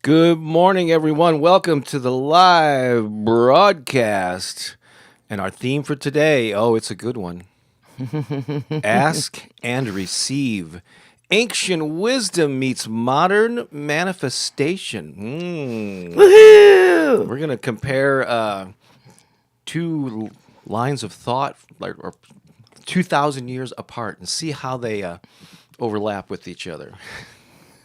Good morning, everyone. Welcome to the live broadcast. And our theme for today, it's a good one. Ask and receive. Ancient wisdom meets modern manifestation. Woohoo! We're going to compare two lines of thought, or 2,000 years apart, and see how they overlap with each other.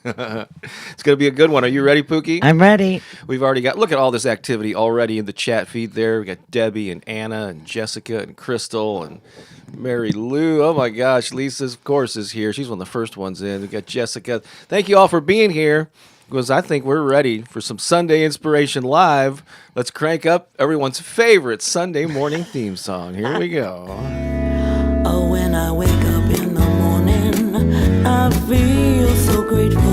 It's going to be a good one. Are you ready, Pookie? I'm ready. We've already got, look at all this activity already in the chat feed there. We got Debbie and Anna and Jessica and Crystal and Mary Lou. Oh my gosh, Lisa, of course, is here. She's one of the first ones in. We got Jessica. Thank you all for being here because I think we're ready for some Sunday Inspiration Live. Let's crank up everyone's favorite Sunday morning theme song. Here we go. Oh, when I wake up in the morning, I feel so grateful.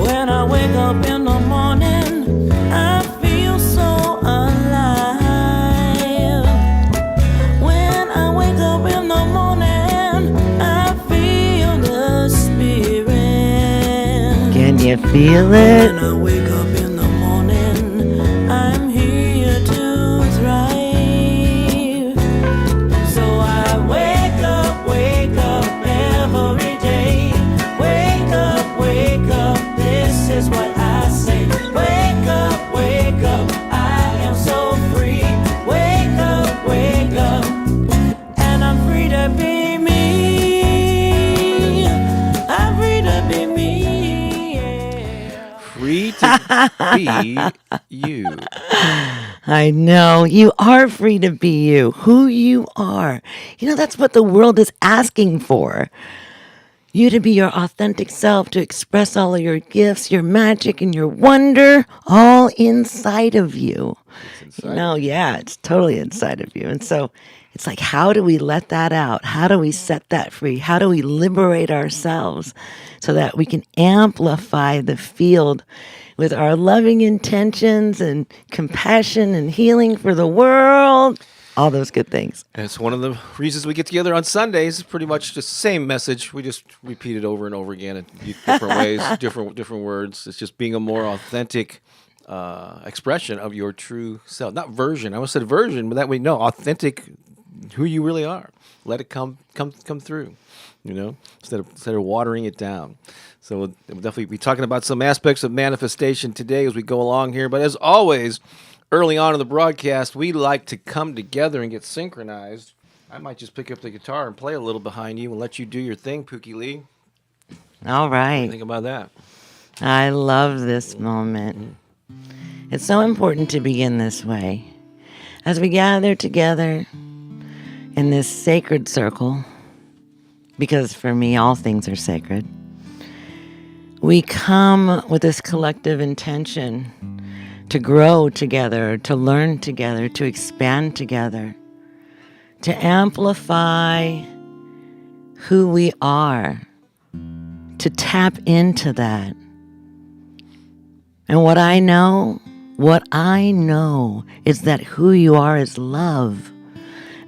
When I wake up in the morning, I feel so alive. When I wake up in the morning, I feel the spirit. Can you feel When it? I wake up in the morning, I'm here to thrive. So I wake up every day. Wake up, this is what I say. Wake up, I am so free. Wake up, and I'm free to be me. I'm free to be me. Yeah. Free to be you. I know. You are free to be you, who you are. That's what the world is asking for. You to be your authentic self, to express all of your gifts, your magic, and your wonder all inside of you. Yeah, it's totally inside of you. And so it's like, how do we let that out? How do we set that free? How do we liberate ourselves so that we can amplify the field with our loving intentions and compassion and healing for the world? All those good things. And it's one of the reasons we get together on Sundays. Pretty much the same message. We just repeat it over and over again in different ways, different words. It's just being a more authentic expression of your true self. Not version. I almost said version, but that way, no, authentic, who you really are. Let it come through. Instead of watering it down. So we'll definitely be talking about some aspects of manifestation today as we go along here. But as always, early on in the broadcast, we like to come together and get synchronized. I might just pick up the guitar and play a little behind you and let you do your thing, Pookie Lee. All right. Think about that. I love this moment. It's so important to begin this way. As we gather together in this sacred circle, because for me, all things are sacred, we come with this collective intention to grow together, to learn together, to expand together, to amplify who we are, to tap into that. And what I know is that who you are is love.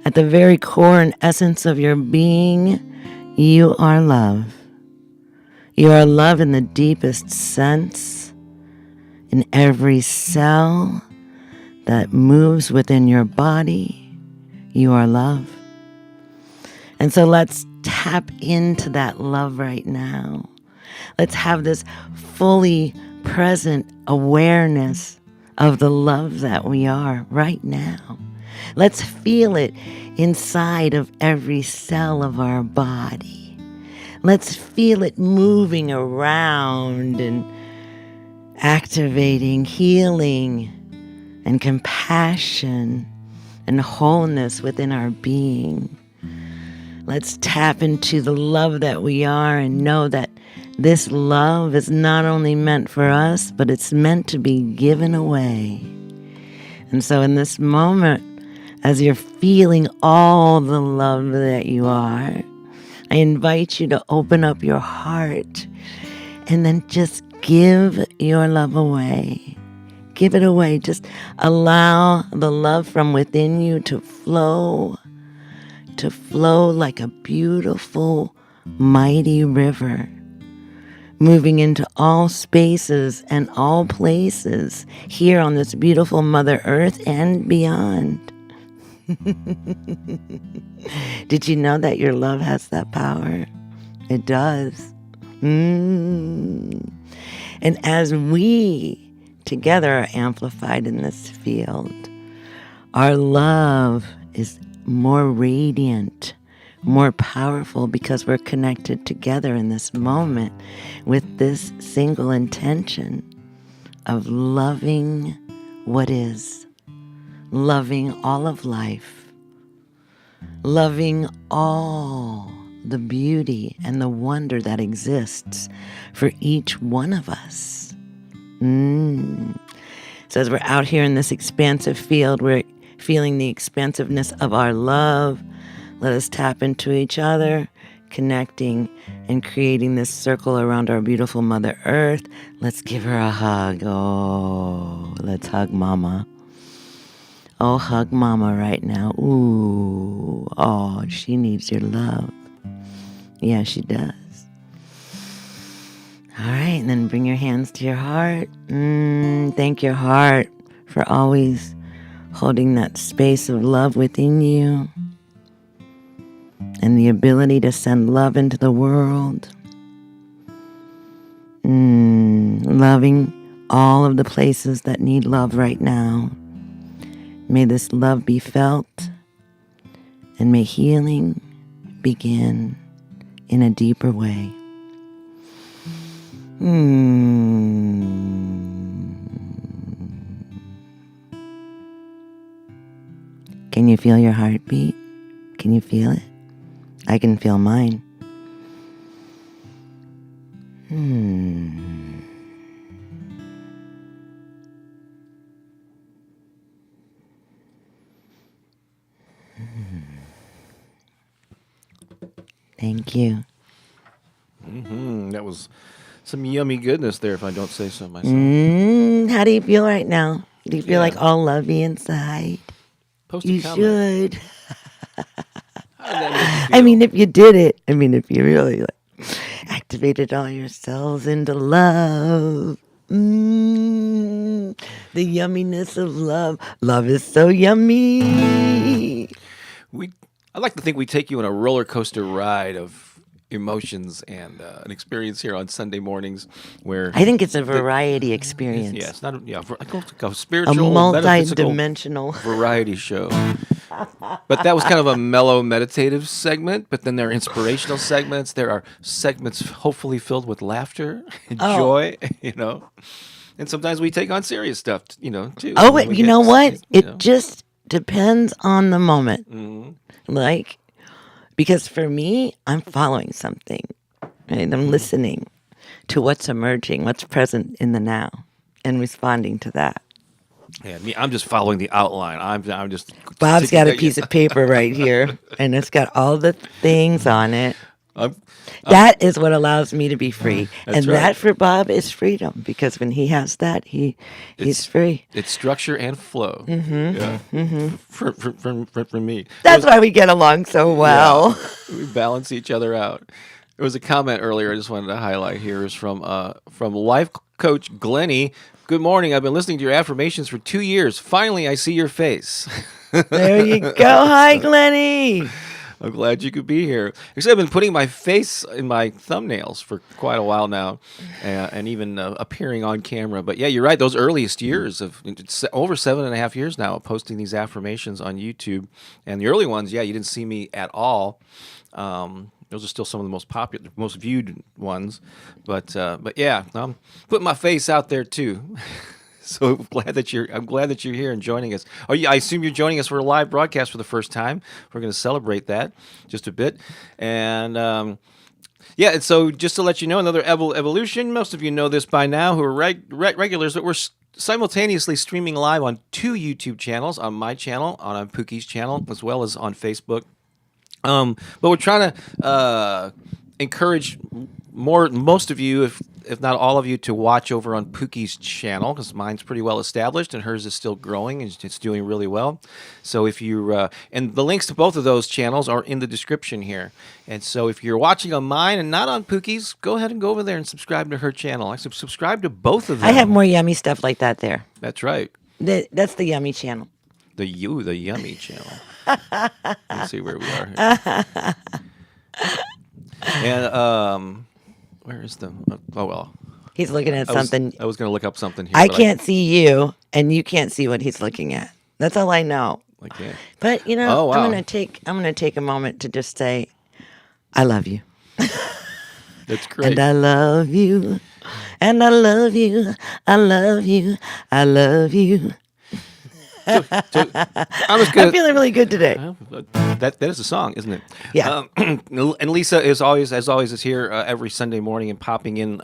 At the very core and essence of your being, you are love. You are love in the deepest sense, in every cell that moves within your body. You are love. And so let's tap into that love right now. Let's have this fully present awareness of the love that we are right now. Let's feel it inside of every cell of our body. Let's feel it moving around and activating healing and compassion and wholeness within our being. Let's tap into the love that we are and know that this love is not only meant for us, but it's meant to be given away. And so in this moment, as you're feeling all the love that you are, I invite you to open up your heart and then just give your love away. Give it away. Just allow the love from within you to flow like a beautiful, mighty river, moving into all spaces and all places here on this beautiful Mother Earth and beyond. Did you know that your love has that power? It does. And as we together are amplified in this field, our love is more radiant, more powerful, because we're connected together in this moment with this single intention of loving what is, loving all of life, loving all the beauty and the wonder that exists for each one of us. So as we're out here in this expansive field, we're feeling the expansiveness of our love. Let us tap into each other, connecting and creating this circle around our beautiful Mother Earth. Let's give her a hug. Oh, let's hug Mama. Oh, hug Mama right now. Ooh, oh, she needs your love. Yeah, she does. All right, and then bring your hands to your heart. Thank your heart for always holding that space of love within you and the ability to send love into the world. Loving all of the places that need love right now. May this love be felt, and may healing begin in a deeper way. Can you feel your heartbeat? Can you feel it? I can feel mine. Thank you. That was some yummy goodness there, if I don't say so myself. How do you feel right now? Do you feel like all lovey inside? Post a You comment. should. How did that make you I feel? mean, if you did it. I mean, if you really activated all your cells into love. The yumminess of love. Love is so yummy. I'd like to think we take you on a roller coaster ride of emotions and an experience here on Sunday mornings where I think it's a variety experience. yeah, it's not I go like a A spiritual, metaphysical multi-dimensional. variety show. But that was kind of a mellow meditative segment, but then there are inspirational segments. There are segments hopefully filled with laughter and joy, And sometimes we take on serious stuff, too. Oh, And we you get, know what? It just depends on the moment. Because for me, I'm following something, right? I'm listening to what's emerging, what's present in the now, and responding to that. Yeah, I'm just following the outline. I'm just. Bob's got a piece of paper right here, and it's got all the things on it. That is what allows me to be free. And right. that for Bob is freedom, because when he has that, he's free. It's structure and flow. For me. That's why we get along so well. Yeah, we balance each other out. There was a comment earlier I just wanted to highlight here. Is from life coach Glennie. Good morning. I've been listening to your affirmations for 2 years. Finally, I see your face. There you go. Hi, Glennie. I'm glad you could be here. Because I've been putting my face in my thumbnails for quite a while now, and even appearing on camera. But yeah, you're right. Those earliest years of over 7.5 years now of posting these affirmations on YouTube, and the early ones, yeah, you didn't see me at all. Those are still some of the most popular, most viewed ones. But yeah, I'm putting my face out there too. So I'm glad that you're here and joining us. Oh, yeah, I assume you're joining us for a live broadcast for the first time. We're going to celebrate that just a bit, and yeah. And so just to let you know, another evolution. Most of you know this by now, who are regulars, but we're simultaneously streaming live on 2 YouTube channels: on my channel, on Pooki's channel, as well as on Facebook. But we're trying to encourage most of you, if not all of you, to watch over on Pooki's channel, because mine's pretty well established and hers is still growing and it's doing really well. So if you and the links to both of those channels are in the description here. And so if you're watching on mine and not on Pooki's, go ahead and go over there and subscribe to her channel. I subscribe to both of them. I have more yummy stuff like that there. That's right. That's the yummy channel. The yummy channel. Let's see where we are here. And where is the? Oh well. He's looking at something. I was going to look up something here. I but can't see you, and you can't see what he's looking at. That's all I know. I can't. But you know, Oh, wow. I'm gonna take a moment to just say, I love you, That's great. and I love you, and I love you, I love you, I love you. So I'm just I'm gonna. feeling really good today. That is a song, isn't it? Yeah. And Lisa is always, as always, is here every Sunday morning and popping in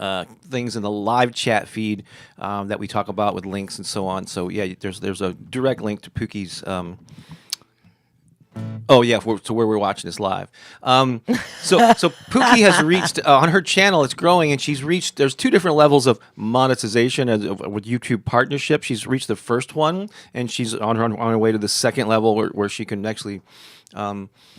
things in the live chat feed that we talk about with links and so on. So yeah, there's a direct link to Pooki's. Oh yeah, to where we're watching this live. So Pooki has reached on her channel. It's growing, and she's reached. There's two different levels of monetization with YouTube partnership. She's reached the first one, and she's on her way to the second level where she can actually.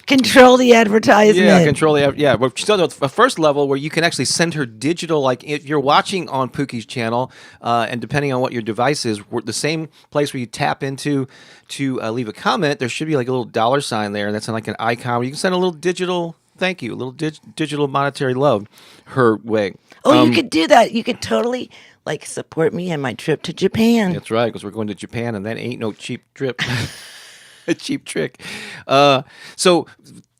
Control the advertisement. Yeah, control the yeah. But she's on the first level where you can actually send her digital. Like if you're watching on Pookie's channel, and depending on what your device is, the same place where you tap into to leave a comment, there should be like a little $sign there, and that's like an icon where you can send a little digital thank you, a little digital monetary love her way. Oh, you could do that. You could totally like support me in my trip to Japan. That's right, because we're going to Japan, and that ain't no cheap trip. A cheap trick. So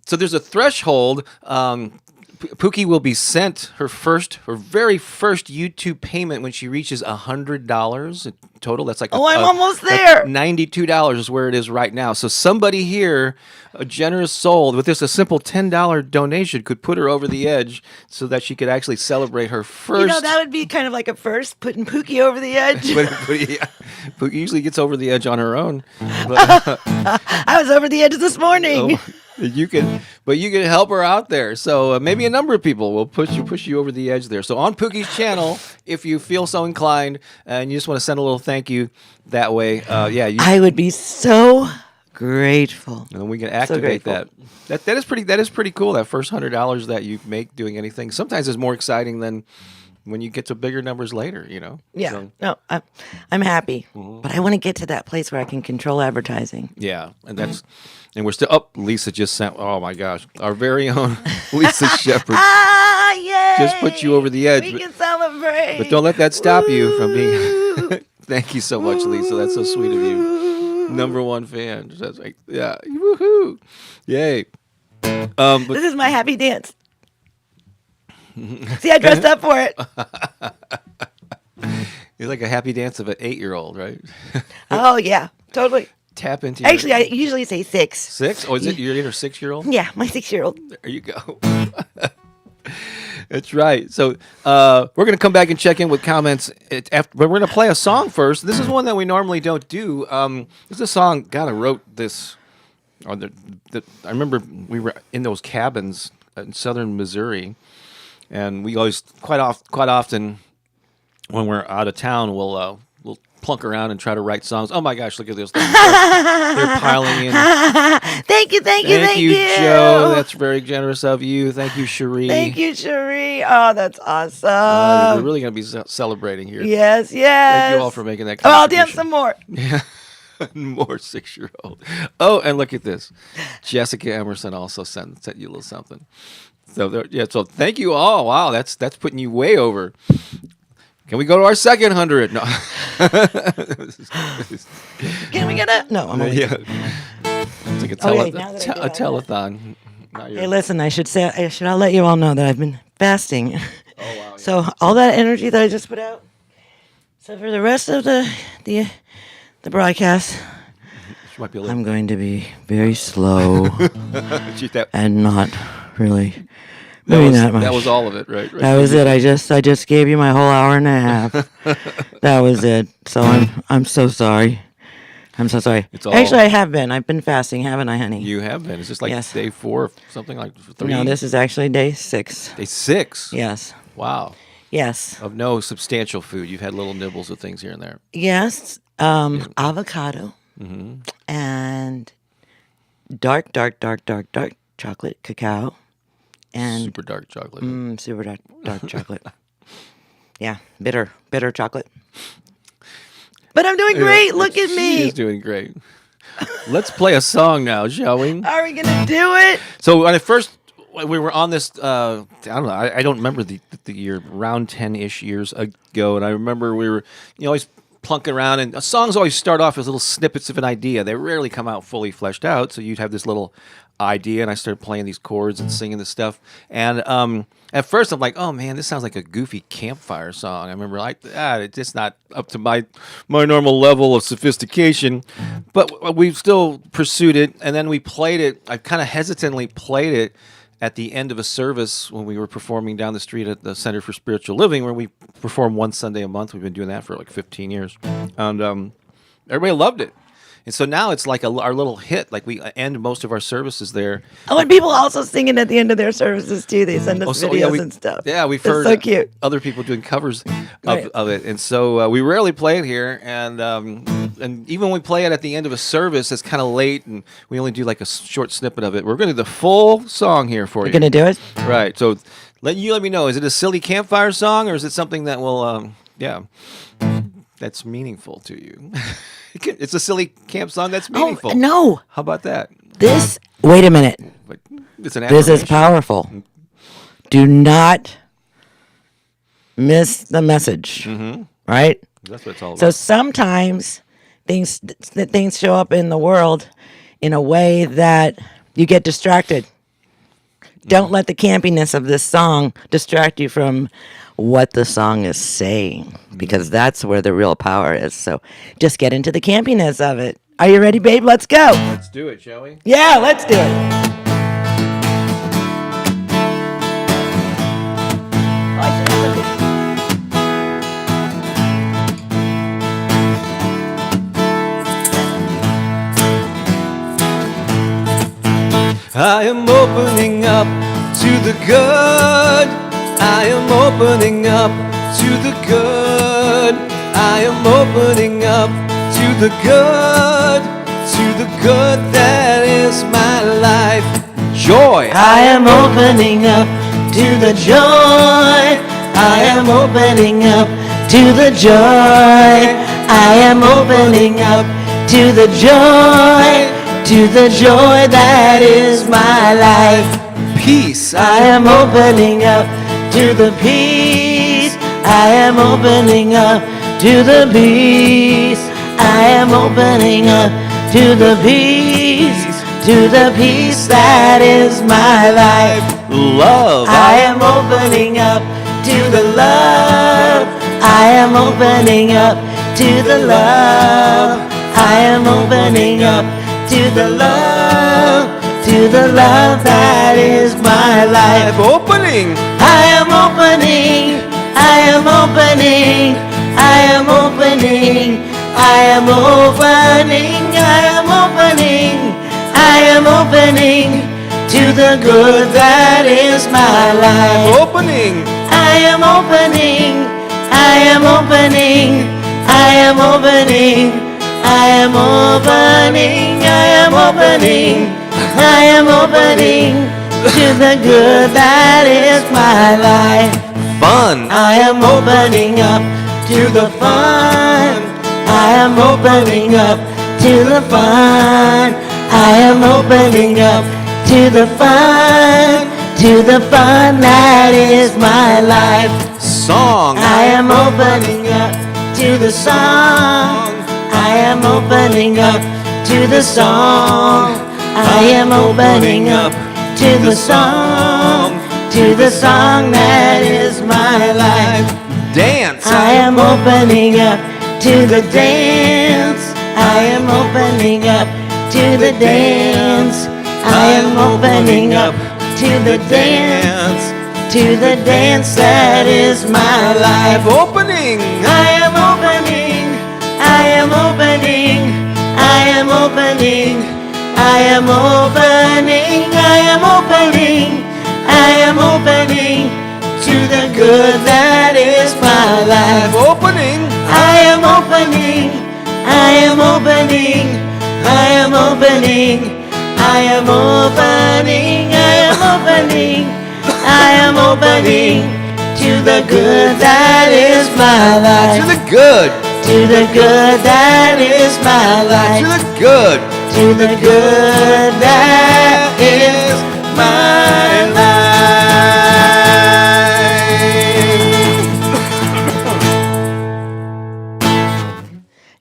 there's a threshold. Pooki will be sent her very first YouTube payment when she reaches $100 total. That's like I'm almost there. $92 is where it is right now. So somebody here, a generous soul, with just a simple $10 donation, could put her over the edge so that she could actually celebrate her first. You know, that would be kind of like a first, putting Pooki over the edge. Pooki usually gets over the edge on her own. I was over the edge this morning. You can help her out there. So maybe a number of people will push you over the edge there. So on Pookie's channel, if you feel so inclined and you just want to send a little thank you that way, I would be so grateful. And then we can activate that. That is pretty cool. That first $100 that you make doing anything sometimes is more exciting than when you get to bigger numbers later. You know. Yeah. So, no, I'm happy, but I want to get to that place where I can control advertising. yeah, and we're still up. Lisa just sent. Oh my gosh, our very own Lisa Shepherd Yay! just put you over the edge. We can celebrate. But don't let that stop you from being. Thank you so much, Lisa. That's so sweet of you. Number one fan. That's like, yeah, woohoo, yay. But This is my happy dance. See, I dressed up for it. it's like a happy dance of an 8-year-old, right? Oh yeah, totally. Tap into. Your Actually, I usually say 6. 6? Oh, is it your 8 or 6-year-old? Yeah, my 6-year-old. There you go. That's right. So we're going to come back and check in with comments, but we're going to play a song first. This is one that we normally don't do. This is a song, God, I wrote this. I remember we were in those cabins in southern Missouri, and we always, quite often, when we're out of town, we'll plunk around and try to write songs. Oh my gosh, look at this. They're piling in. Thank you. Thank you, Joe. That's very generous of you. Thank you, Cherie. Thank you, Cherie. Oh, that's awesome. We're really going to be celebrating here. Yes. Thank you all for making that Oh, I'll dance contribution. some more. Yeah. More 6-year-old. Oh, and look at this. Jessica Emerson also sent you a little something. So so thank you all. Wow, that's putting you way over. Can we go to our second 100? No. Can we get a? No, I'm only. Yeah. It's like Okay, now that I did a all telethon. Hey, listen, I should let you all know that I've been fasting. Oh, wow. Yeah. So all that energy that I just put out. So for the rest of the broadcast, She might be a little. I'm going to be very slow that and not really moving that much. That was all of it, right? That was it. I just gave you my whole hour and a half. That was it. So I'm so sorry. I'm so sorry. Actually, I have been. I've been fasting, haven't I, honey? You have been. Is this like Yes. day 4 or something like 3? No, this is actually day 6. Day 6? Yes. Wow. Yes. Of no substantial food. You've had little nibbles of things here and there. Yes. Avocado and dark chocolate cacao and Super dark chocolate. super dark chocolate. Yeah, bitter chocolate. But I'm doing great. Look at She me. is doing great. Let's play a song now, shall we? Are we gonna do it? So when we were on this, I don't know, I don't remember the year, around 10-ish years ago, and I remember we were, always plunking around, and songs always start off as little snippets of an idea. They rarely come out fully fleshed out, so you'd have this little idea, and I started playing these chords and singing this stuff, and at first I'm like, oh man, this sounds like a goofy campfire song. I remember it's just not up to my normal level of sophistication, but we still pursued it, and then we played it. I kind of hesitantly played it at the end of a service when we were performing down the street at the Center for Spiritual Living, where we perform one Sunday a month. We've been doing that for like 15 years, and everybody loved it. And so now it's like our little hit. Like we end most of our services there. Oh, and people also sing it at the end of their services too. They send us videos and stuff. Yeah, we've It's heard so cute. other people doing covers Right. of it, and so we rarely play it here. And even when we play it at the end of a service, it's kind of late, and we only do like a short snippet of it. We're going to do the full song here for We're you. gonna do it. Right. So let me know. Is it a silly campfire song, or is it something that will, that's meaningful to you? It's a silly camp song that's meaningful. Oh no! How about that? Wait a minute. Like, it's an This is affirmation. powerful. Do not miss the message. Right? That's what it's all about. So sometimes things show up in the world in a way that you get distracted. Don't let the campiness of this song distract you from what the song is saying, because that's where the real power is. So just get into the campiness of it. Are you ready, babe? Let's go. Let's do it, shall we? Yeah, let's do it. I am opening up to the good. I am opening up to the good. I am opening up to the good. To the good that is my life. Joy. I am opening up to the joy. I am opening up to the joy. I am opening up to the joy. To the joy that is my life. Peace. I am opening up to the peace. I am opening up to the peace. I am opening up to the peace. To the peace that is my life. Love. I am opening up to the love. I am opening up to the love. I am opening up to the love. To the love that is my life. Opening. I am opening. I am opening. I am opening. I am opening. I am opening. I am opening to the good that is my life. Opening. I am opening. I am opening. I am opening. I am opening. I am opening. I am opening to the good that is my life. Fun. I am opening up to the fun. I am opening up to the fun. I am opening up to the fun. To the fun that is my life. Song. I am opening up to the song. I am opening up to the song. I am opening up to the song. To the song that is my life. Dance. I am opening up to the dance. I am opening up to the dance. I am opening up to the dance. To the dance that is my life. Opening. I am opening. I am opening. I am opening. I am opening. I am opening. I am opening to the good that is my life. Opening. I am opening, I am opening, I am opening, I am opening, I am opening, I am opening to the good that is my life. To the good. To the good that is my life. To the good. To the good that is my life.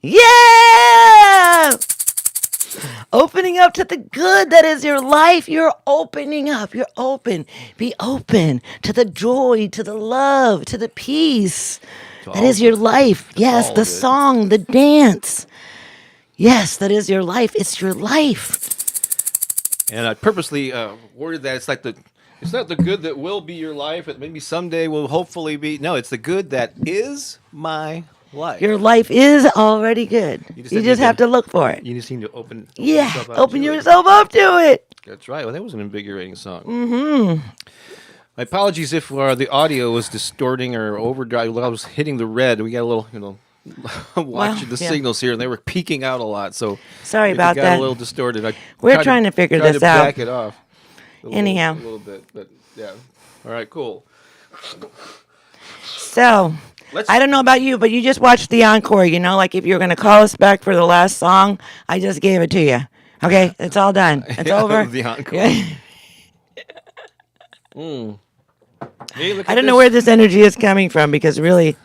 Yeah! Opening up to the good that is your life. You're opening up. You're open. Be open to the joy, to the love, to the peace. That is your life. Yes, all the good. song, the dance. Yes, that is your life. It's your life. And I purposely worded that it's not the good that will be your life. It maybe someday will hopefully be. No, it's the good that is my life. Your life is already good. You just just have to look for it. You just need to open Yeah, yourself up open to it. yourself up to it. That's right. Well, that was an invigorating song. Mm-hmm. My apologies if the audio was distorting or overdrive. I was hitting the red. We got a little, watching the yeah. signals here, and they were peaking out a lot. So Sorry it about got that. a little distorted. We're trying to figure tried this to out. back it off. Anyhow. A little bit, but yeah. All right, cool. So, I don't know about you, but you just watched the encore. Like if you're going to call us back for the last song, I just gave it to you. Okay, it's all done. It's over. The encore. Hey, look I at don't know this. where this energy is coming from because really,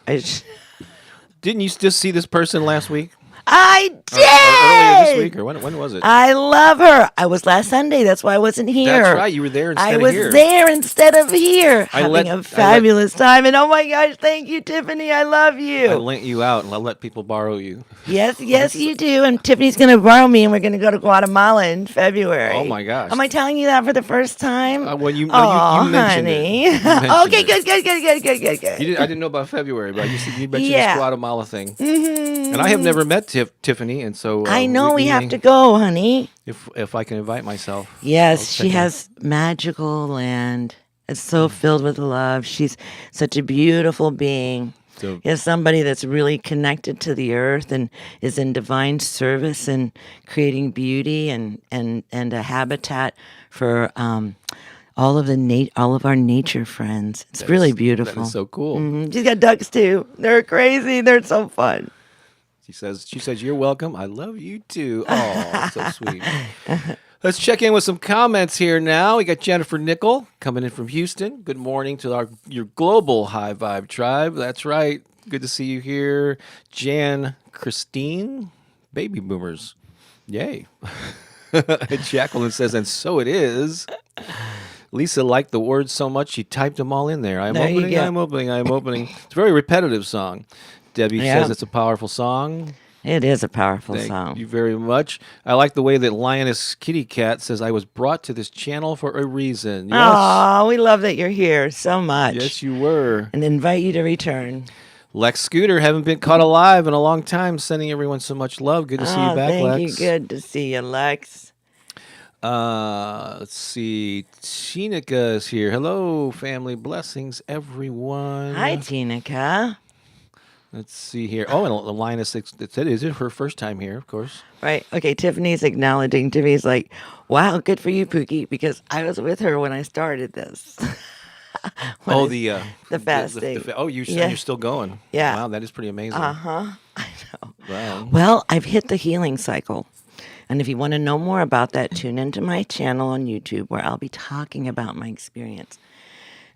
Didn't you just see this person last week? I did. Or earlier this week, or when was it? I love her. I was last Sunday. That's why I wasn't here. That's right. You were there instead I of was here. there instead of here, I having let- a fabulous time. And oh my gosh, thank you, Tiffany. I love I you. lent you out, and I let people borrow you. Yes, you do. And Tiffany's going to borrow me, and we're going to go to Guatemala in February. Oh my gosh. Am I telling you that for the first time? Well, you Oh, mentioned honey. it. You mentioned Okay, it. good. I didn't know about February, but you said you mentioned Yeah. this Guatemala thing. Mm-hmm. And I have never met Tiffany, and so I know we have to go, honey. If I can invite myself. Yes, I'll she check it out. has magical land. It's so filled with love. She's such a beautiful being. So- Is somebody that's really connected to the earth and is in divine service and creating beauty and a habitat for all of our nature friends. It's really beautiful. That is so cool. Mhm. She's got ducks too. They're crazy. They're so fun. She says, you're welcome. I love you too. Oh, so sweet. Let's check in with some comments here now. We got Jennifer Nickel coming in from Houston. Good morning to your global high vibe tribe. That's right. Good to see you here. Jan Christine, baby boomers. Yay. Jacqueline says, and so it is. Lisa liked the words so much she typed them all in there. I'm There you opening, go. I'm opening, I'm opening. It's a very repetitive song. Debbie Yeah. says it's a powerful song. It is a powerful Thank song. you very much. I like the way that Lioness Kitty Cat says, I was brought to this channel for a reason. Yes. Oh, we love that you're here so much. Yes, you were. And invite you to return. Lex Scooter, haven't been caught alive in a long time, sending everyone so much love. Good to see you back, thank Lex. you. Good to see you, Lex. Let's see. Chinica is here. Hello, family. Blessings, everyone. Hi, Tinica. Let's see here. Oh, and Linus, it is her first time here, of course. Right. Okay, Tiffany's acknowledging. Tiffany's like, wow, good for you, Pookie, because I was with her when I started this. The fasting. You're still going. Yeah. Wow, that is pretty amazing. I know. Wow. Well, I've hit the healing cycle. And if you want to know more about that, tune into my channel on YouTube where I'll be talking about my experience.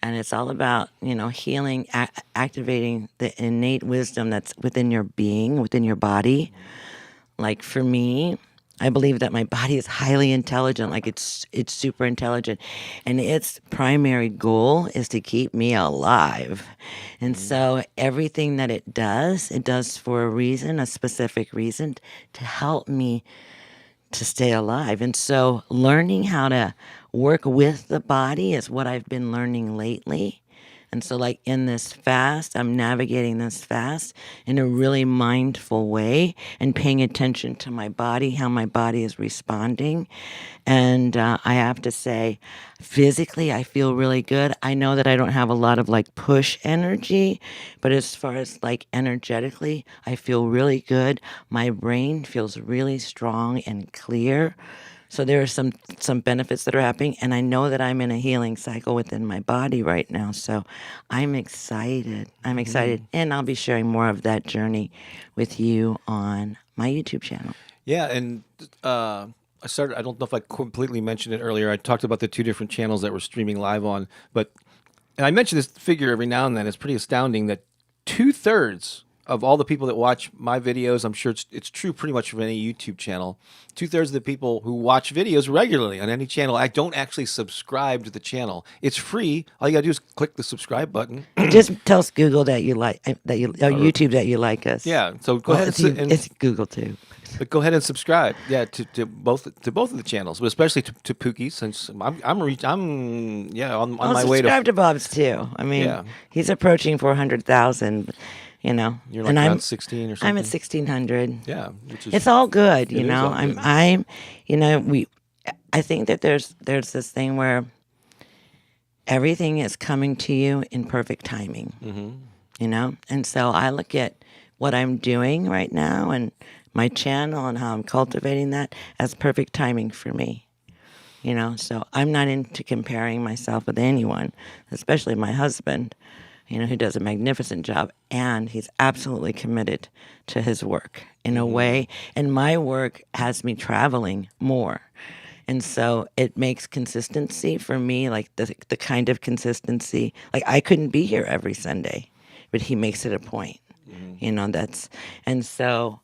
And it's all about, healing, activating the innate wisdom that's within your being, within your body. Like for me, I believe that my body is highly intelligent, like it's super intelligent. And its primary goal is to keep me alive. And so everything that it does for a reason, a specific reason, to help me to stay alive. And so learning how to work with the body is what I've been learning lately. And so, like in this fast, I'm navigating this fast in a really mindful way and paying attention to my body, how my body is responding. And I have to say, physically, I feel really good. I know that I don't have a lot of like push energy, but as far as like energetically, I feel really good. My brain feels really strong and clear. So there are some benefits that are happening, and I know that I'm in a healing cycle within my body right now. So I'm excited. I'm excited, and I'll be sharing more of that journey with you on my YouTube channel. Yeah, and I started. I don't know if I completely mentioned it earlier. I talked about the two different channels that we're streaming live on, and I mention this figure every now and then. It's pretty astounding that 2/3 of all the people that watch my videos, I'm sure it's true pretty much of any YouTube channel. 2/3 of the people who watch videos regularly on any channel, I don't actually subscribe to the channel. It's free. All you gotta do is click the subscribe button. Just tell us Google that you like YouTube that you like us. Yeah, so go ahead It's Google too. but go ahead and subscribe. Yeah, to both of the channels, but especially to Pooki, since I'm on I'll my way subscribe to Bob's too. I mean, Yeah. he's approaching 400,000. You know, You're like and around 16 or something. I'm at 1,600. Yeah, which is It's all good, you It is know. all good. I think that there's this thing where everything is coming to you in perfect timing. Mm-hmm. You know, and so I look at what I'm doing right now and my channel and how I'm cultivating that as perfect timing for me. You know, so I'm not into comparing myself with anyone, especially my husband, you know, who does a magnificent job, and he's absolutely committed to his work in a way. And my work has me traveling more. And so it makes consistency for me, like the kind of consistency, like I couldn't be here every Sunday, but he makes it a point, you know, and so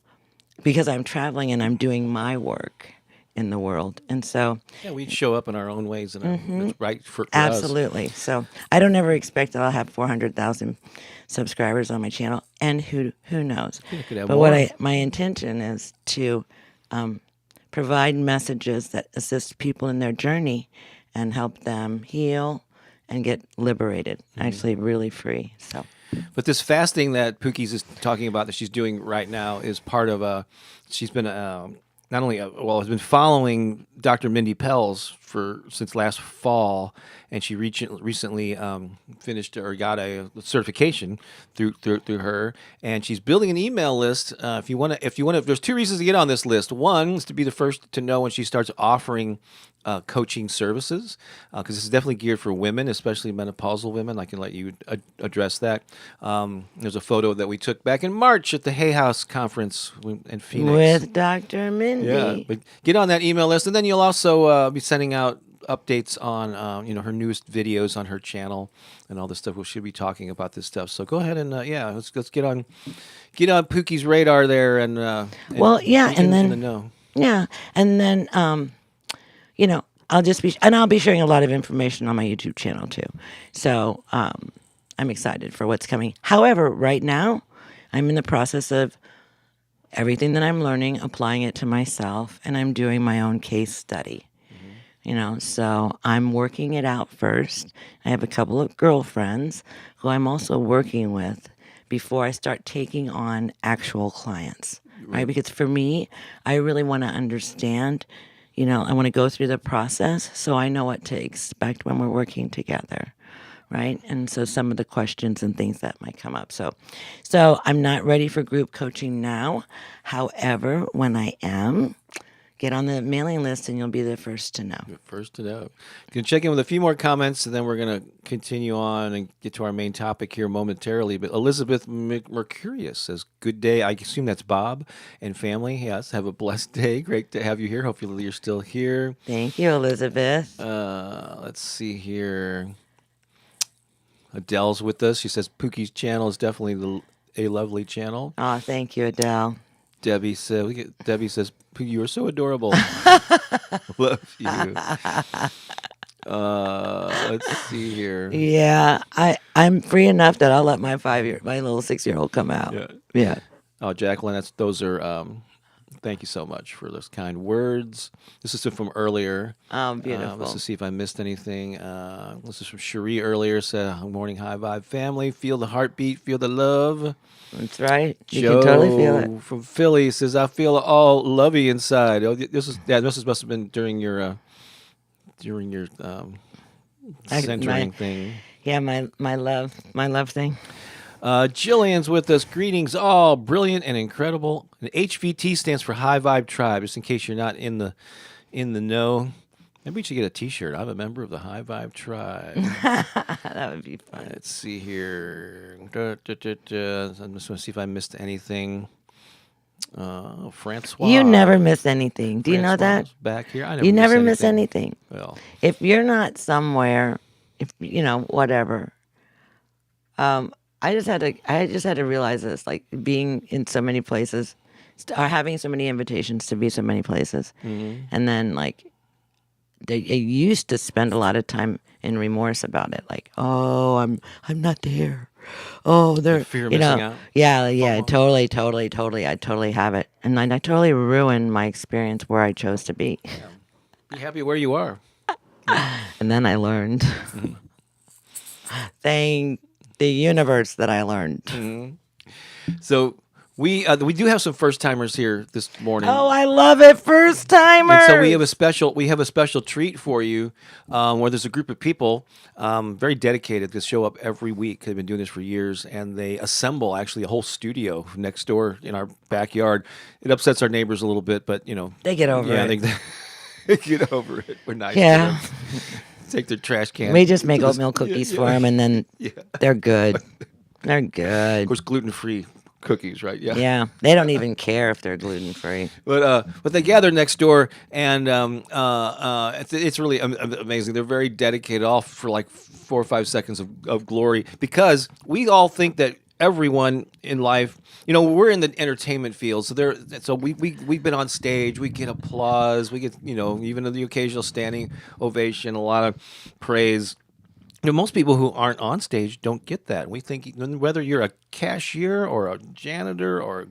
because I'm traveling and I'm doing my work in the world. And so Yeah, we show up in our own ways, and it's right for us. absolutely. So I don't ever expect that I'll have 400,000 subscribers on my channel, and who knows? You could have But more. my intention is to provide messages that assist people in their journey and help them heal and get liberated, actually really free. So But this fasting that Pookie's is talking about that she's doing right now is part of she's been not only has been following Dr. Mindy Pelz since last fall, and she recently finished or got a certification through her, and she's building an email list. If you want to, there's two reasons to get on this list. One is to be the first to know when she starts offering coaching services, because this is definitely geared for women, especially menopausal women. I can let you address that. There's a photo that we took back in March at the Hay House conference in Phoenix. with Dr. Mindy. Yeah, but get on that email list, and then you'll also be sending out updates on her newest videos on her channel and all this stuff. We should be talking about this stuff. So go ahead and let's get on Pookie's radar there and Well, yeah, in and then the know. yeah, and then I'll be sharing a lot of information on my YouTube channel too. So I'm excited for what's coming. However, right now, I'm in the process of everything that I'm learning, applying it to myself, and I'm doing my own case study. You know, so I'm working it out first. I have a couple of girlfriends who I'm also working with before I start taking on actual clients, right? Because for me, I really want to understand, I want to go through the process so I know what to expect when we're working together, right? And so some of the questions and things that might come up. So I'm not ready for group coaching now. However, when I am, get on the mailing list and you'll be the first to know. First to know. You can check in with a few more comments, and then we're going to continue on and get to our main topic here momentarily. But Elizabeth Mercurius says, good day. I assume that's Bob and family. Yes, have a blessed day. Great to have you here. Hopefully you're still here. Thank you, Elizabeth. Let's see here. Adele's with us. She says, Pookie's channel is definitely a lovely channel. Oh, thank you, Adele. Debbie says, Pookie, you are so adorable. Love you. Let's see here. Yeah, I'm free enough that I'll let my little 6-year-old come out. Yeah. Yeah. Oh, Jacqueline, those are Thank you so much for those kind words. This is from earlier. Oh, beautiful. Let's see if I missed anything. This is from Cherie earlier. Said, "Morning, high vibe family. Feel the heartbeat. Feel the love." That's right. You Joe can totally feel it. from Philly says, "I feel all lovey inside." Oh, this must have been during your centering thing. Yeah, my love thing. Jillian's with us. Greetings, all brilliant and incredible. And HVT stands for High Vibe Tribe. Just in case you're not in the know, maybe we should get a T-shirt. I'm a member of the High Vibe Tribe. That would be fun. Let's see here. I'm just going to see if I missed anything. Francois. You never miss anything. Do you know that? Francois back here. I You never miss anything. Well, If you're not somewhere, if whatever. I just had to realize this, like being in so many places, or having so many invitations to be so many places, and then like I used to spend a lot of time in remorse about it, like, oh, I'm not there. Oh, they're fear of missing out. Yeah, totally. I totally have it, and I totally ruined my experience where I chose to be. be happy where you are. And then I learned. Thank the universe that I learned. So we do have some first timers here this morning. Oh, I love it, first timers. And so we have a special treat for you, where there's a group of people very dedicated to show up every week. They've been doing this for years, and they assemble actually a whole studio next door in our backyard. It upsets our neighbors a little bit, but They get over it. They get over it. We're nice. Yeah. To them. Take their trash can. We just make oatmeal cookies for them, and then they're good. They're Of good. course, gluten-free cookies, right? Yeah. Yeah, they don't even care if they're gluten free. But they gather next door, and it's really amazing. They're very dedicated, all for like 4 or 5 seconds of glory, because we all think that everyone in life, we're in the entertainment field, so we've been on stage, we get applause, we get even the occasional standing ovation, a lot of praise. Most people who aren't on stage don't get that. We think whether you're a cashier or a janitor or a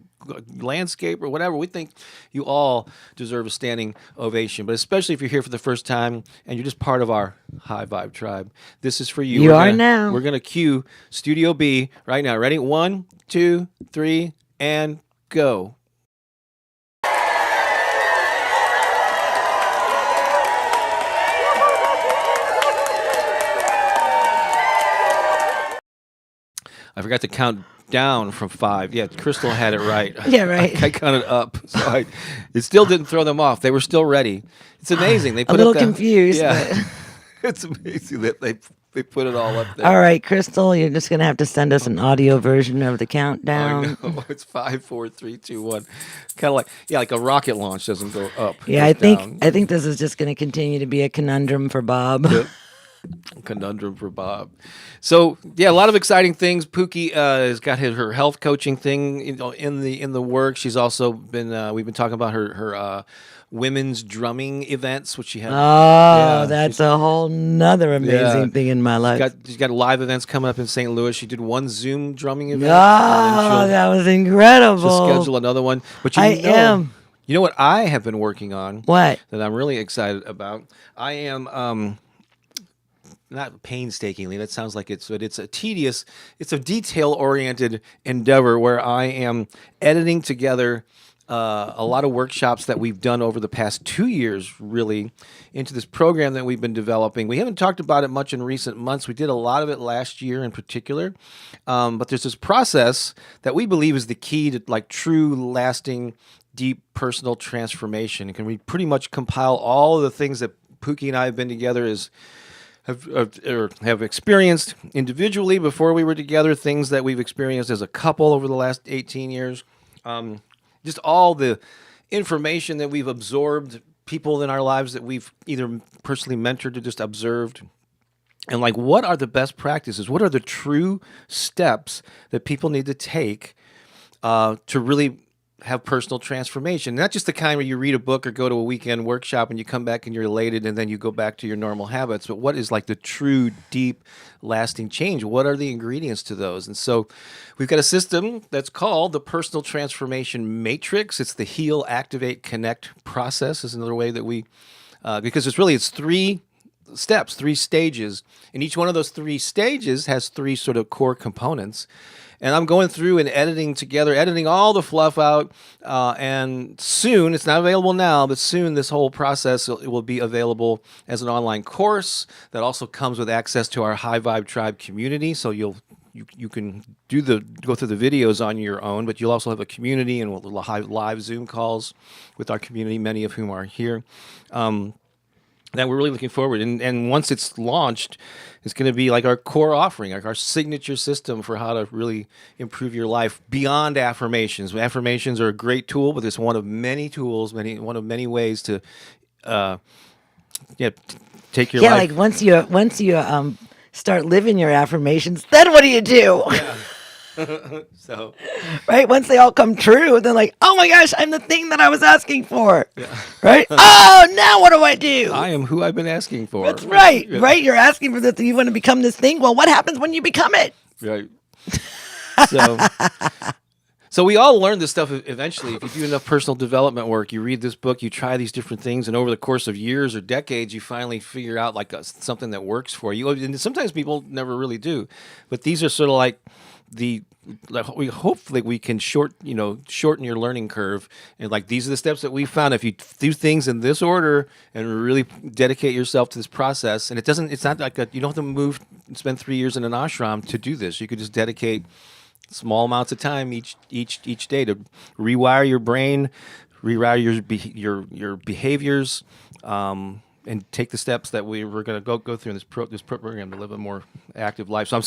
landscaper or whatever, we think you all deserve a standing ovation. But especially if you're here for the first time and you're just part of our High Vibe Tribe, this is for you. You are now. We're going to cue Studio B right now. Ready? 1, 2, 3, and go. I forgot to count down from 5. Yeah, Crystal had it right. Yeah, right. I counted up, so it still didn't throw them off. They were still ready. It's amazing. They put A little up that, confused. Yeah, it's amazing that they put it all up there. All right, Crystal, you're just gonna have to send us an audio version of the countdown. I know. It's 5, 4, 3, 2, 1. Kind of like a rocket launch doesn't go up. Yeah, it goes down. I think this is just gonna continue to be a conundrum for Bob. Yep. Conundrum for Bob. So yeah, a lot of exciting things. Pooki has got her health coaching thing in the works. She's also been we've been talking about her women's drumming events, which she had. Oh, that's a whole nother amazing thing in my life. She's got live events coming up in St. Louis. She did one Zoom drumming event. Oh, that was incredible. She'll schedule another one. But you know what I have been working on? What? That I'm really excited about. I am not painstakingly, that sounds like it's a detail-oriented endeavor where I am editing together a lot of workshops that we've done over the past 2 years, really, into this program that we've been developing. We haven't talked about it much in recent months. We did a lot of it last year in particular. But there's this process that we believe is the key to like true, lasting, deep personal transformation. And we pretty much compile all of the things that Pooki and I have been together have experienced individually before we were together, things that we've experienced as a couple over the last 18 years, just all the information that we've absorbed, people in our lives that we've either personally mentored or just observed, and like what are the best practices, what are the true steps that people need to take to really have personal transformation. Not just the kind where you read a book or go to a weekend workshop and you come back and you're elated and then you go back to your normal habits, but what is like the true, deep, lasting change? What are the ingredients to those? And so we've got a system that's called the Personal Transformation Matrix. It's the Heal, Activate, Connect process is another way that we, because it's 3 steps, 3 stages, and each one of those 3 stages has 3 sort of core components. And I'm going through and editing all the fluff out, and soon, it's not available now, but soon this whole process will be available as an online course that also comes with access to our High Vibe Tribe community. So you can go through the videos on your own, but you'll also have a community and we'll have live Zoom calls with our community, many of whom are here. That we're really looking forward. And once it's launched, it's going to be like our core offering, like our signature system for how to really improve your life beyond affirmations. Affirmations are a great tool, but it's one of many tools, one of many ways to take your life. Like once you start living your affirmations, then what do you do? Yeah. So, right? Once they all come true, they're like, oh my gosh, I'm the thing that I was asking for. Yeah. Right? Oh, now what do I do? I am who I've been asking for. That's right. Yeah. Right? You're asking for this. You want to become this thing. Well, what happens when you become it? Right. So we all learn this stuff eventually. If you do enough personal development work, you read this book, you try these different things, and over the course of years or decades, you finally figure out like something that works for you. And sometimes people never really do. But these are sort of like hopefully we can shorten your learning curve, and like these are the steps that we found. If you do things in this order and really dedicate yourself to this process, and it's not like you don't have to move and spend 3 years in an ashram to do this. You could just dedicate small amounts of time each day to rewire your brain, rewire your behaviors, and take the steps that we're going to go through in this program to live a more active life. So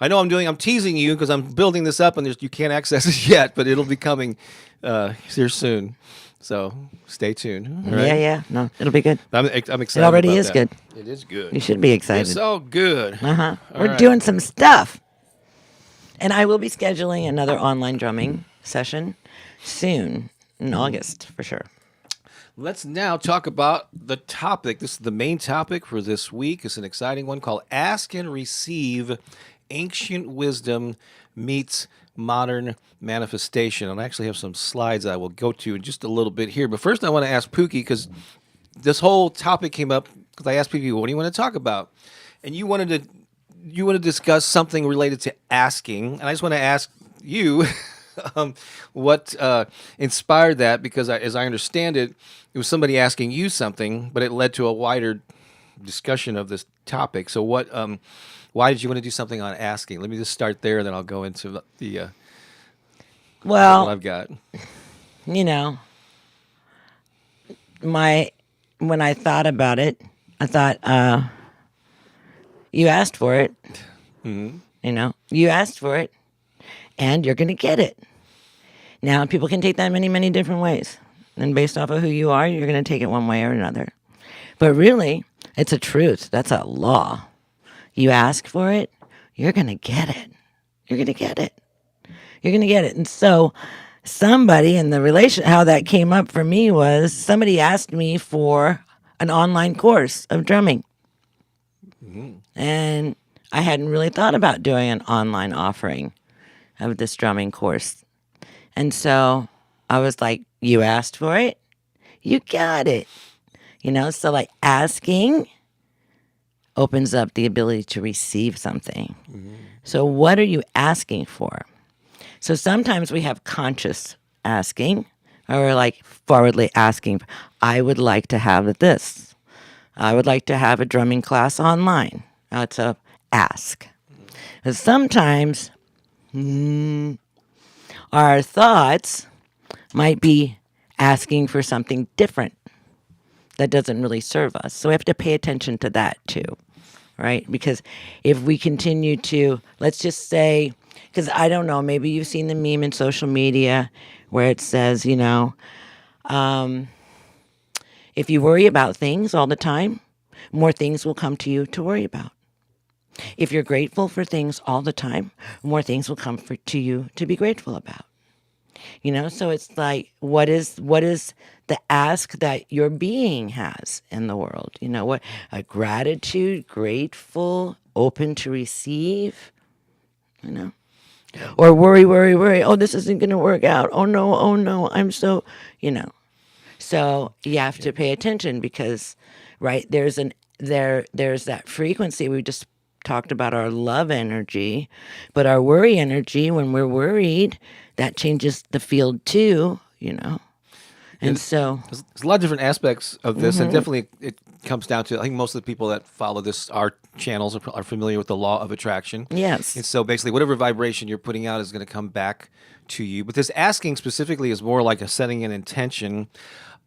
I'm teasing you because I'm building this up, and you can't access it yet, but it'll be coming here soon. So stay tuned. Right? Yeah. No, it'll be good. I'm excited. It already about is that. good. It is good. You should be excited. It's so good. We're doing some stuff. And I will be scheduling another online drumming session soon in August for sure. Let's now talk about the topic. This is the main topic for this week. It's an exciting one called Ask and Receive Ancient Wisdom Meets Modern Manifestation. And I actually have some slides I will go to in just a little bit here. But first I want to ask Pooki, because this whole topic came up because I asked people, what do you want to talk about? And you want to discuss something related to asking. And I just want to ask you what inspired that, because as I understand it, it was somebody asking you something, but it led to a wider discussion of this topic. So why did you want to do something on asking? Let me just start there, and then I'll go into the what I've got. When I thought about it, I thought, you asked for it. Mm-hmm. You asked for it, and you're going to get it. Now, people can take that many, many different ways. And based off of who you are, you're going to take it one way or another. But really, it's a truth. That's a law. You ask for it, you're going to get it. You're going to get it. You're going to get it. And so somebody in the relation, how that came up for me was somebody asked me for an online course of drumming. Mm-hmm. And I hadn't really thought about doing an online offering of this drumming course. And so I was like, you asked for it, you got it. So like asking opens up the ability to receive something. Mm-hmm. So what are you asking for? So sometimes we have conscious asking, or we're like forwardly asking, I would like to have this. I would like to have a drumming class online. Now it's a ask. But sometimes our thoughts might be asking for something different that doesn't really serve us. So we have to pay attention to that too, right? Because if we continue to, let's just say, because I don't know, maybe you've seen the meme in social media where it says, if you worry about things all the time, more things will come to you to worry about. If you're grateful for things all the time, more things will come to you to be grateful about. So it's like, what is the ask that your being has in the world? What a gratitude, grateful, open to receive, you know. Or worry, worry, worry. Oh, this isn't going to work out. Oh no, I'm so. So you have to pay attention because, right, there's that frequency. We just talked about our love energy, but our worry energy, when we're worried, that changes the field too. And so, There's a lot of different aspects of this, and definitely it comes down to, I think most of the people that follow this, our channels, are familiar with the law of attraction. yes. And so basically, whatever vibration you're putting out is going to come back to you. But this asking specifically is more like a setting an intention.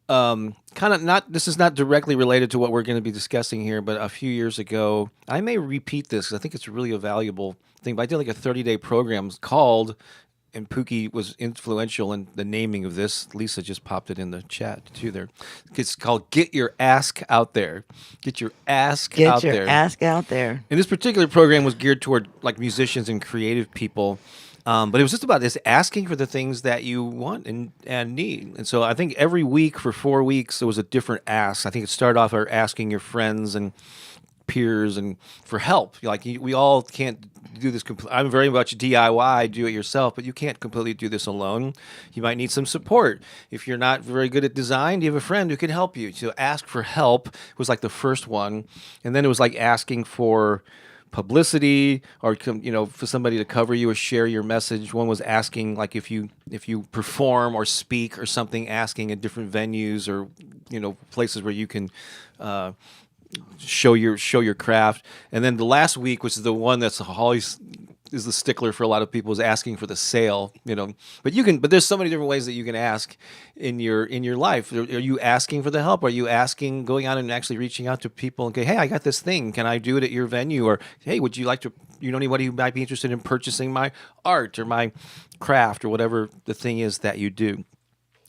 Kind of not. This is not directly related to what we're going to be discussing here, but a few years ago, I may repeat this because I think it's really a valuable thing. But I did like a 30-day program called, and Pooki was influential in the naming of this. Lisa just popped it in the chat too there. It's called Get Your Ask Out There. Get your ask Get out your there. ask out there. And this particular program was geared toward like musicians and creative people. But it was just about this asking for the things that you want and need. And so I think every week for 4 weeks, there was a different ask. I think it started off our asking your friends and peers and for help. Like we all can't do this. I'm very much DIY, do it yourself, but you can't completely do this alone. You might need some support. If you're not very good at design, you have a friend who can help you. So ask for help was like the first one. And then it was like asking for publicity or for somebody to cover you or share your message. One was asking like if you perform or speak or something, asking at different venues or places where you can show your craft. And then the last week, which is the one that's always is the stickler for a lot of people, is asking for the sale. But there's so many different ways that you can ask in your life. Are you asking for the help? Are you asking, going out and actually reaching out to people and say, hey, I got this thing, can I do it at your venue? Or hey, would you like to, anybody who might be interested in purchasing my art or my craft or whatever the thing is that you do.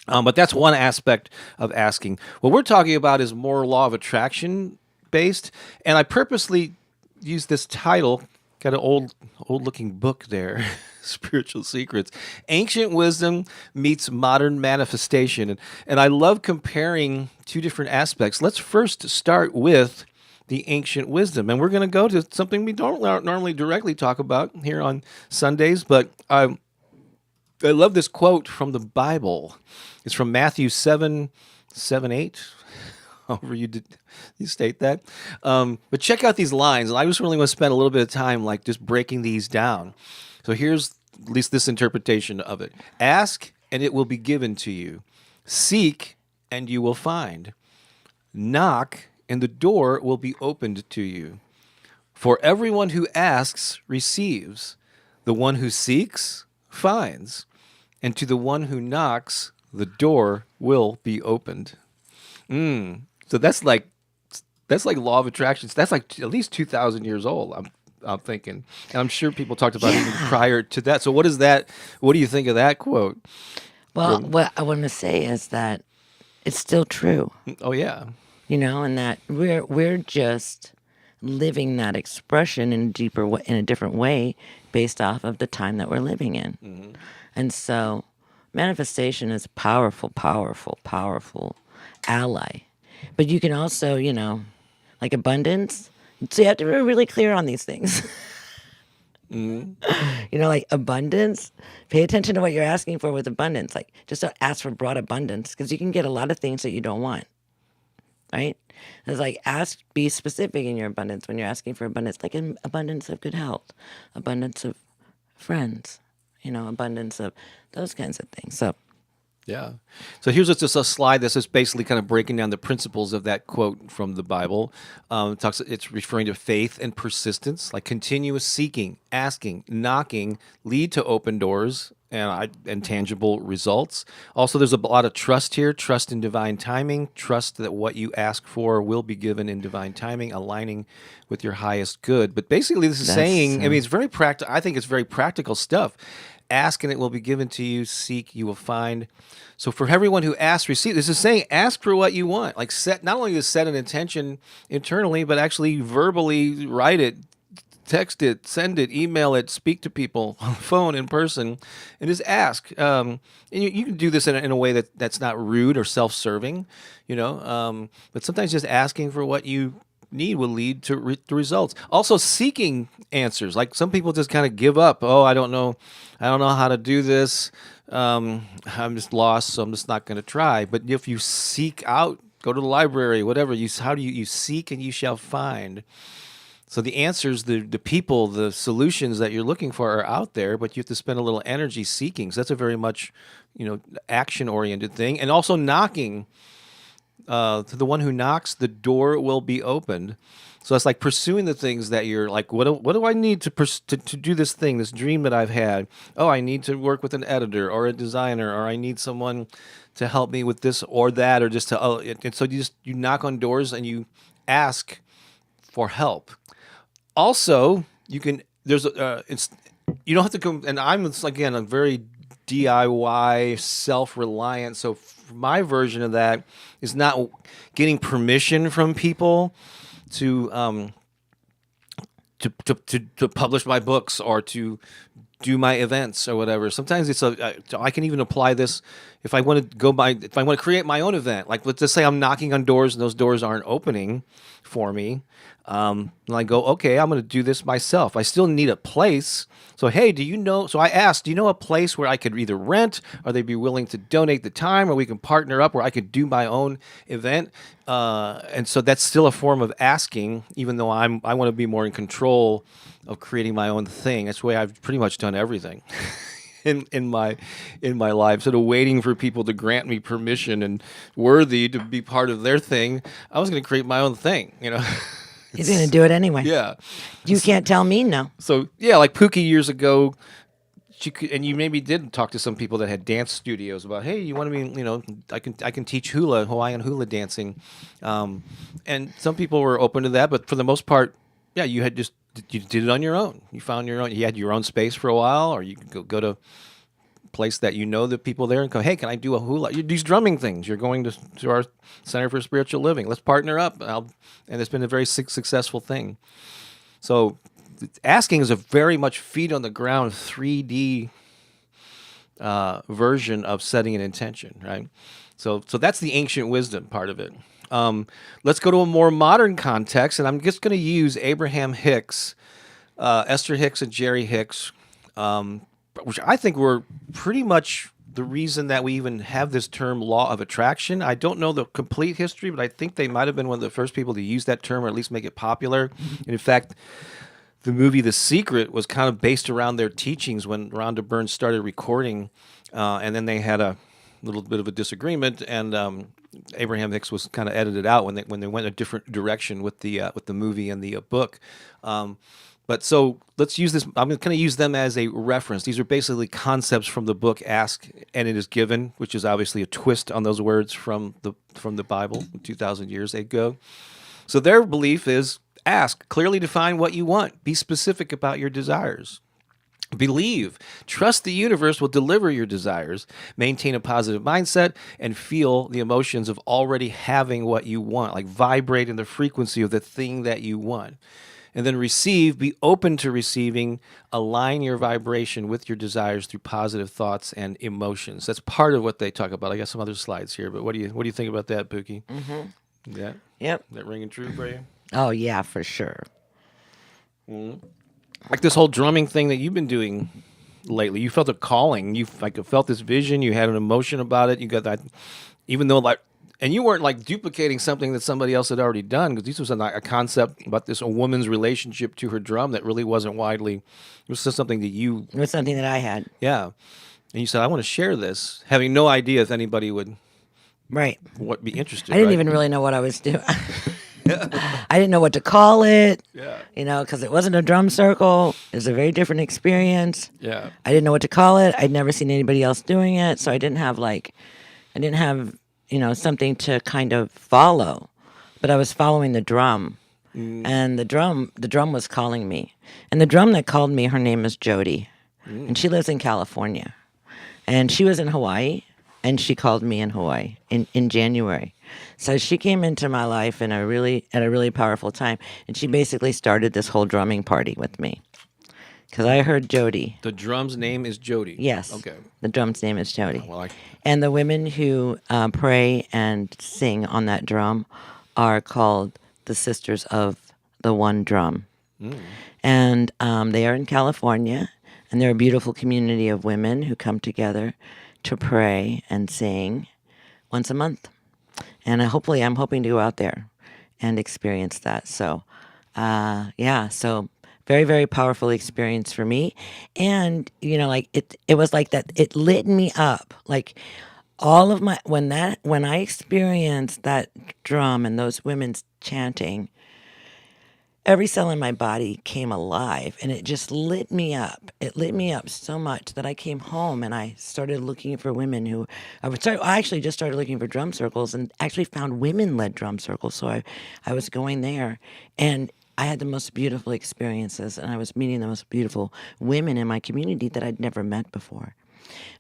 But that's one aspect of asking. What we're talking about is more law of attraction based, and I purposely used this title. Got an old looking book there, Spiritual Secrets, Ancient Wisdom Meets Modern Manifestation, and I love comparing two different aspects. Let's first start with the ancient wisdom, and we're going to go to something we don't normally directly talk about here on Sundays, but I love this quote from the Bible. It's from Matthew 7:8. However you state that. But check out these lines. And I just really want to spend a little bit of time like just breaking these down. So here's at least this interpretation of it. Ask, and it will be given to you. Seek, and you will find. Knock, and the door will be opened to you. For everyone who asks receives. The one who seeks finds. And to the one who knocks, the door will be opened. So that's like law of attraction. That's like at least 2,000 years old. I'm thinking, and I'm sure people talked about it even prior to that. So what is that? What do you think of that quote? Well, what I want to say is that it's still true. Oh yeah, and that we're just living that expression in a different way based off of the time that we're living in. Mm-hmm. And so manifestation is a powerful, powerful, powerful ally. But you can also, like abundance. So you have to be really clear on these things. Mm-hmm. Like abundance. Pay attention to what you're asking for with abundance. Like just don't ask for broad abundance because you can get a lot of things that you don't want. Right? It's like be specific in your abundance when you're asking for abundance. Like an abundance of good health, abundance of friends, abundance of those kinds of things. So. Yeah. So here's just a slide that's just basically kind of breaking down the principles of that quote from the Bible. It's referring to faith and persistence, like continuous seeking, asking, knocking, lead to open doors and tangible results. Also, there's a lot of trust here, trust in divine timing, trust that what you ask for will be given in divine timing, aligning with your highest good. But basically this is saying, it's very practical. I think it's very practical stuff. Ask and it will be given to you. Seek, you will find. So for everyone who asks, receive. This is saying ask for what you want. Like not only to set an intention internally, but actually verbally write it text it, send it, email it, speak to people on the phone, in person, and just ask. And you can do this in a way that's not rude or self-serving, but sometimes just asking for what you need will lead to results. Also, seeking answers. Like some people just kind of give up. Oh, I don't know how to do this. I'm just lost, so I'm just not going to try. But if you seek out, go to the library, whatever. You seek and you shall find. So the answers, the people, the solutions that you're looking for are out there, but you have to spend a little energy seeking. So that's a very much, action-oriented thing. And also knocking. To the one who knocks, the door will be opened. So it's like pursuing the things that you're like, what do I need to do this thing, this dream that I've had? Oh, I need to work with an editor or a designer, or I need someone to help me with this or that, or just to, and so you knock on doors and you ask for help. Also, you don't have to come, and I'm, again, a very DIY, self-reliant. So my version of that is not getting permission from people to publish my books or to do my events or whatever. Sometimes I can even apply this if I want to create my own event. Like, let's just say I'm knocking on doors and those doors aren't opening for me. And I go, okay, I'm going to do this myself. I still need a place. So, hey, so I asked, do you know a place where I could either rent, or they'd be willing to donate the time, or we can partner up where I could do my own event? And so that's still a form of asking, even though I want to be more in control of creating my own thing. That's the way I've pretty much done everything in my life. Instead of waiting for people to grant me permission and worthy to be part of their thing, I was going to create my own thing, He's going to do it anyway. Yeah. You can't tell me no. So, yeah, like Pooki years ago, and you maybe did talk to some people that had dance studios about, hey, you want to be, I can teach Hawaiian hula dancing. And some people were open to that, but for the most part, yeah, you did it on your own. You found you had your own space for a while, or you could go to place that the people there and go, hey, can I do a hula? These drumming things. You're going to our Center for Spiritual Living. Let's partner up. And it's been a very successful thing. So asking is a very much feet on the ground 3D version of setting an intention, right? So that's the ancient wisdom part of it. Let's go to a more modern context, and I'm just going to use Abraham Hicks, Esther Hicks, and Jerry Hicks, which I think were pretty much the reason that we even have this term law of attraction. I don't know the complete history, but I think they might have been one of the first people to use that term, or at least make it popular. And in fact, the movie The Secret was kind of based around their teachings when Rhonda Byrne started recording, and then they had a little bit of a disagreement, and Abraham Hicks was kind of edited out when they went a different direction with the movie and the book. But so let's use this. I'm going to use them as a reference. These are basically concepts from the book Ask and It Is Given, which is obviously a twist on those words from the Bible 2,000 years ago. So their belief is ask, clearly define what you want, be specific about your desires. Believe, trust the universe will deliver your desires, maintain a positive mindset, and feel the emotions of already having what you want, like vibrate in the frequency of the thing that you want. And then receive, be open to receiving, align your vibration with your desires through positive thoughts and emotions. That's part of what they talk about. I got some other slides here, but what do you think about that, Pooki? Mm-hmm. Yeah. Yep. Is that ringing true for you? Oh yeah, for sure. Mm-hmm. Like this whole drumming thing that you've been doing lately. You felt a calling. You felt this vision. You had an emotion about it. You got that, even though and you weren't like duplicating something that somebody else had already done, because this was a concept about a woman's relationship to her drum that really wasn't widely. It was just something that you. It was something that I had. Yeah, and you said, I want to share this, having no idea if anybody would. Right. Be interested. I didn't even really know what I was doing. I didn't know what to call it. Yeah. Because it wasn't a drum circle. It was a very different experience. Yeah. I didn't know what to call it. I'd never seen anybody else doing it, so I didn't have something to kind of follow, but I was following the drum, and the drum was calling me, and the drum that called me, her name is Jody, and she lives in California, and she was in Hawaii, and she called me in Hawaii in January. So she came into my life in a really powerful time, and she basically started this whole drumming party with me. Because I heard Jody. The drum's name is Jody. Yes. Okay. The drum's name is Jody. Well, And the women who pray and sing on that drum are called the Sisters of the One Drum. And they are in California, and they're a beautiful community of women who come together to pray and sing once a month. And hopefully, I'm hoping to go out there and experience that. So, so very, very powerful experience for me. And, like it was like that. It lit me up. Like all of my, when I experienced that drum and those women's chanting, every cell in my body came alive, and it just lit me up. It lit me up so much that I came home and I started looking for women who I actually just started looking for drum circles and actually found women-led drum circles. So I was going there, and I had the most beautiful experiences, and I was meeting the most beautiful women in my community that I'd never met before.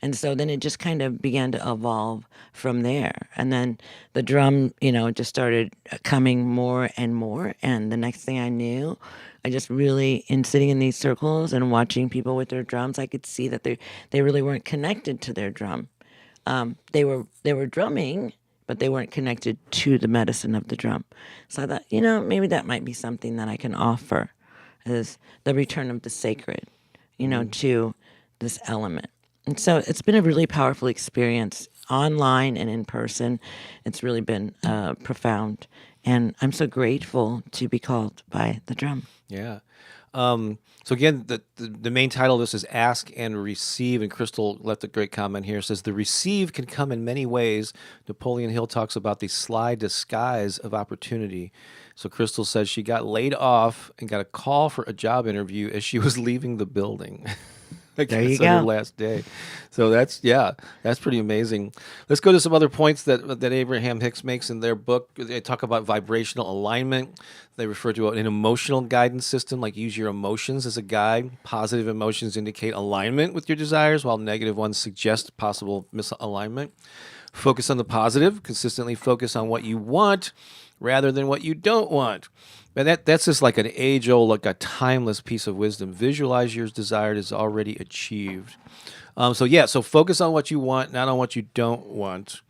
And so then it just kind of began to evolve from there. And then the drum, just started coming more and more. And the next thing I knew, I just really, in sitting in these circles and watching people with their drums, I could see that they really weren't connected to their drum. They were drumming, but they weren't connected to the medicine of the drum. So I thought, maybe that might be something that I can offer as the return of the sacred, to this element. And so it's been a really powerful experience online and in person. It's really been profound. And I'm so grateful to be called by the drum. Yeah. So again, the main title of this is Ask and Receive, and Crystal left a great comment here. It says, the receive can come in many ways. Napoleon Hill talks about the sly disguise of opportunity. So Crystal says she got laid off and got a call for a job interview as she was leaving the building. There you on her go. last day. So that's pretty amazing. Let's go to some other points that Abraham Hicks makes in their book. They talk about vibrational alignment. They refer to an emotional guidance system, like use your emotions as a guide. Positive emotions indicate alignment with your desires, while negative ones suggest possible misalignment. Focus on the positive. Consistently focus on what you want rather than what you don't want. And that's just like an age-old, like a timeless piece of wisdom. Visualize your desired is already achieved. So focus on what you want, not on what you don't want.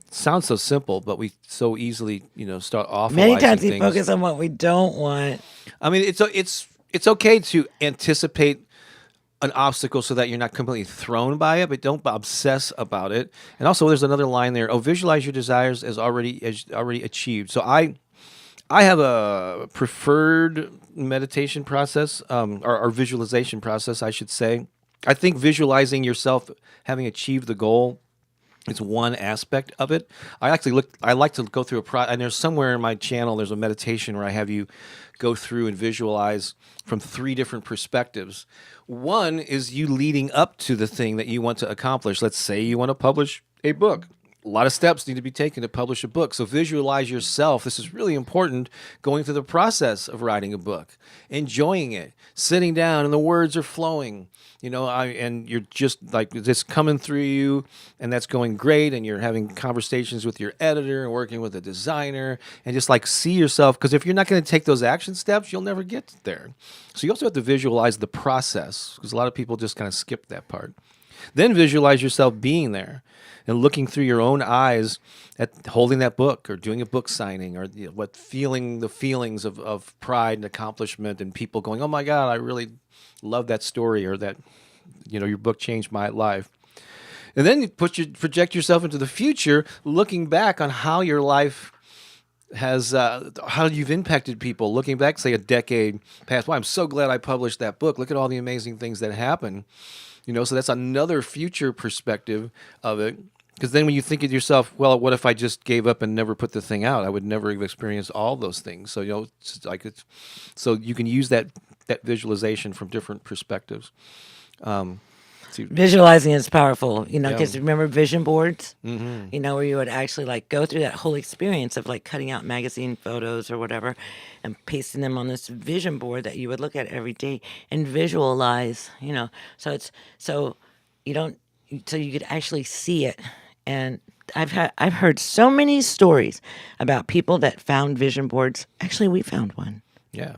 Sounds so simple, but we so easily, start awfulizing Many times we things. focus on what we don't want. I mean, it's okay to anticipate an obstacle so that you're not completely thrown by it, but don't obsess about it. And also, there's another line there. Visualize your desires as already achieved. So I have a preferred meditation process, or visualization process, I should say. I think visualizing yourself having achieved the goal is one aspect of it. I like to go through and there's somewhere in my channel, there's a meditation where I have you go through and visualize from 3 different perspectives. One is you leading up to the thing that you want to accomplish. Let's say you want to publish a book. A lot of steps need to be taken to publish a book. So visualize yourself. This is really important, going through the process of writing a book, enjoying it, sitting down, and the words are flowing, and you're just like this coming through you, and that's going great, and you're having conversations with your editor and working with a designer, and just like see yourself, because if you're not going to take those action steps, you'll never get there. So you also have to visualize the process, because a lot of people just kind of skip that part. Then visualize yourself being there and looking through your own eyes at holding that book or doing a book signing, or feeling the feelings of pride and accomplishment, and people going, oh my God, I really love that story, or that, your book changed my life. And then you project yourself into the future, looking back on how your life has, how you've impacted people, looking back, say a decade past. Well, I'm so glad I published that book. Look at all the amazing things that happened. So that's another future perspective of it. Because then when you think of yourself, well, what if I just gave up and never put the thing out? I would never have experienced all those things. So, so you can use that visualization from different perspectives. Visualizing is powerful, because Yeah. remember vision boards, Mm-hmm. where you would actually go through that whole experience of cutting out magazine photos or whatever and pasting them on this vision board that you would look at every day and visualize, so you could actually see it And I've heard so many stories about people that found vision boards. Actually, we found one, Yeah.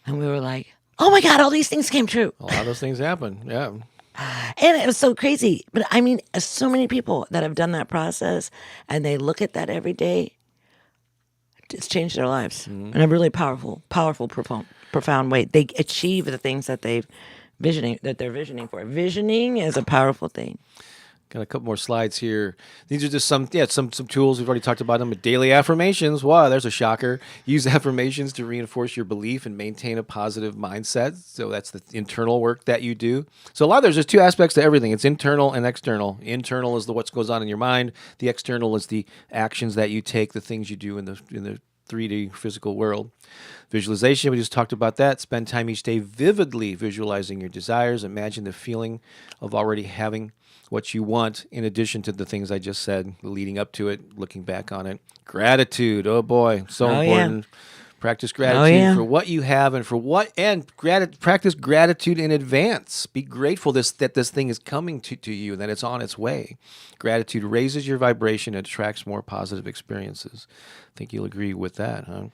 and we were like, "Oh my God, all these things came true." A lot of those things happen. Yeah. And it was so crazy. But I mean, so many people that have done that process and they look at that every day, it's changed their lives in a really powerful, profound way. They achieve the things that they're visioning for. Visioning is a powerful thing. Got a couple more slides here. These are just some tools. We've already talked about them. Daily affirmations. Wow, there's a shocker. Use affirmations to reinforce your belief and maintain a positive mindset. So that's the internal work that you do. So there's just two aspects to everything. It's internal and external. Internal is what goes on in your mind. The external is the actions that you take, the things you do in the 3D physical world. Visualization, we just talked about that. Spend time each day vividly visualizing your desires. Imagine the feeling of already having what you want, in addition to the things I just said, leading up to it, looking back on it. Gratitude, oh boy, so important. Yeah. Practice gratitude yeah. for what you have and practice gratitude in advance. Be grateful that this thing is coming to you, that it's on its way. Gratitude raises your vibration and attracts more positive experiences. I think you'll agree with that, huh?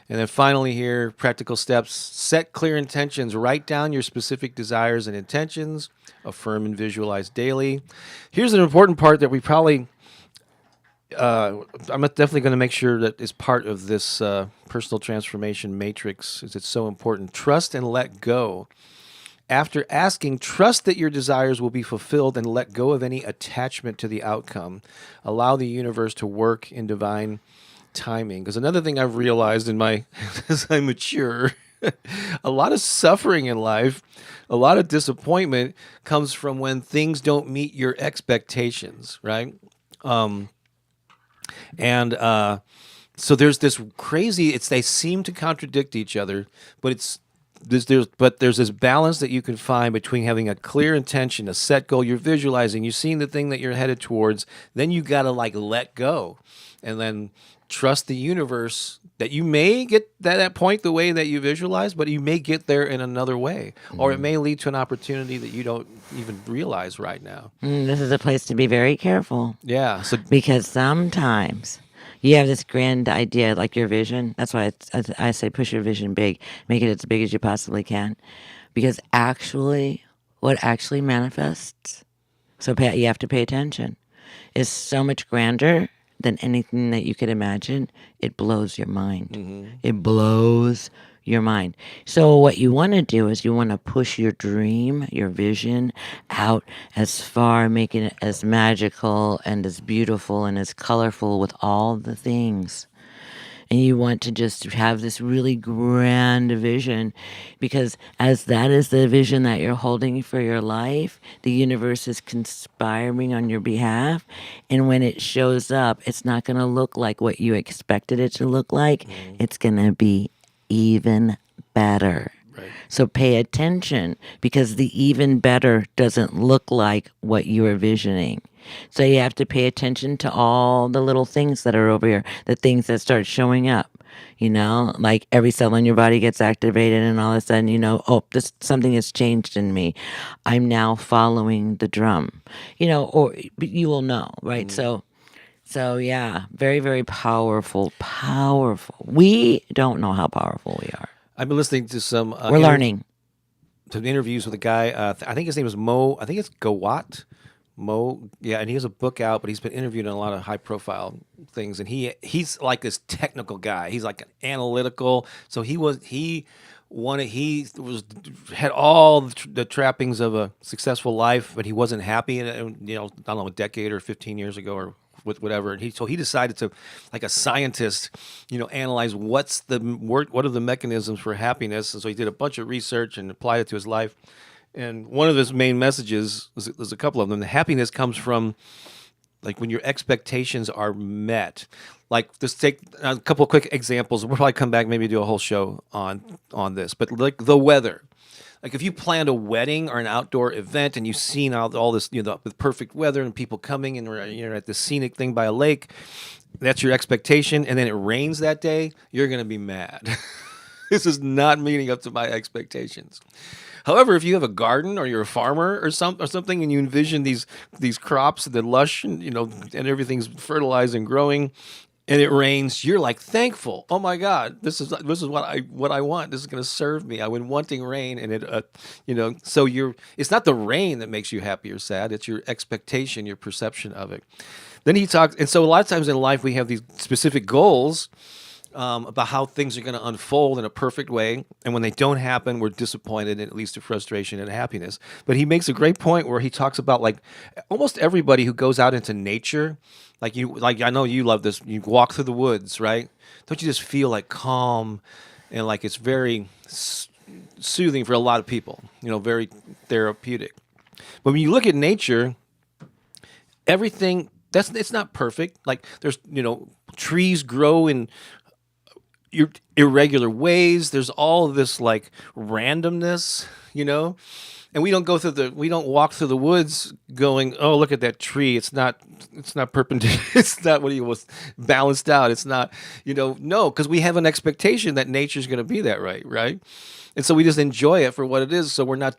And then finally here, practical steps. Set clear intentions. Write down your specific desires and intentions. Affirm and visualize daily. Here's an important part that we probably... I'm definitely going to make sure that is part of this personal transformation matrix, as it's so important. Trust and let go. After asking, trust that your desires will be fulfilled and let go of any attachment to the outcome. Allow the universe to work in divine timing. Because another thing I've realized as I mature, a lot of suffering in life, a lot of disappointment comes from when things don't meet your expectations, right? So there's this crazy. They seem to contradict each other, but there's this balance that you can find between having a clear intention, a set goal, you're visualizing, you've seen the thing that you're headed towards. Then you got to let go, and then trust the universe that you may get that point the way that you visualize, but you may get there in another way, or it may lead to an opportunity that you don't even realize right now. This is a place to be very careful. Yeah. So Because sometimes you have this grand idea, like your vision. That's why I say push your vision big. Make it as big as you possibly can. Because what actually manifests, you have to pay attention, is so much grander than anything that you could imagine. It blows your mind. Mm-hmm. It blows your mind. So what you want to do is you want to push your dream, your vision out as far, making it as magical and as beautiful and as colorful with all the things. And you want to just have this really grand vision, because as that is the vision that you're holding for your life, the universe is conspiring on your behalf. And when it shows up, it's not going to look like what you expected it to look like. Mm-hmm. It's going to be even better. Right. So pay attention, because the even better doesn't look like what you are visioning. So you have to pay attention to all the little things that are over here, the things that start showing up, like every cell in your body gets activated, and all of a sudden, something has changed in me. I'm now following the drum, or you will know, right? Mm. So yeah, very, very powerful. We don't know how powerful we are. I've been listening to some... We're learning. To interviews with a guy, I think his name is Mo, I think it's Gawat. Mo, yeah, and he has a book out, but he's been interviewed in a lot of high-profile things, and he's like this technical guy. He's like an analytical. So he had all the trappings of a successful life, but he wasn't happy. I don't know, a decade or 15 years ago or whatever. And he decided to, like a scientist, analyze what are the mechanisms for happiness. And so he did a bunch of research and applied it to his life. And one of his main messages, there's a couple of them, the happiness comes from, like, when your expectations are met. Like, just take a couple of quick examples. We'll probably come back, maybe do a whole show on this. But like the weather. Like, if you planned a wedding or an outdoor event and you've seen all this, the perfect weather and people coming, and you're at the scenic thing by a lake, that's your expectation, and then it rains that day, you're going to be mad. This is not meeting up to my expectations. However, if you have a garden or you're a farmer or something, and you envision these crops, the lush, and and everything's fertilized and growing, and it rains, you're like thankful. Oh my God, this is what I want. This is going to serve me. I've been wanting rain, and it so it's not the rain that makes you happy or sad. It's your expectation, your perception of it. Then he talks, and so a lot of times in life we have these specific goals. About how things are going to unfold in a perfect way. And when they don't happen, we're disappointed, and it leads to frustration and happiness. But he makes a great point where he talks about like almost everybody who goes out into nature, like I know you love this. You walk through the woods, right? Don't you just feel like calm and like it's very soothing for a lot of people, very therapeutic. But when you look at nature, everything it's not perfect. Like there's, trees grow in irregular ways. There's all this like randomness, and we don't walk through the woods going, oh, look at that tree. It's not perpendicular. It's not balanced out. It's not, no, because we have an expectation that nature's going to be that right. And so we just enjoy it for what it is. So we're not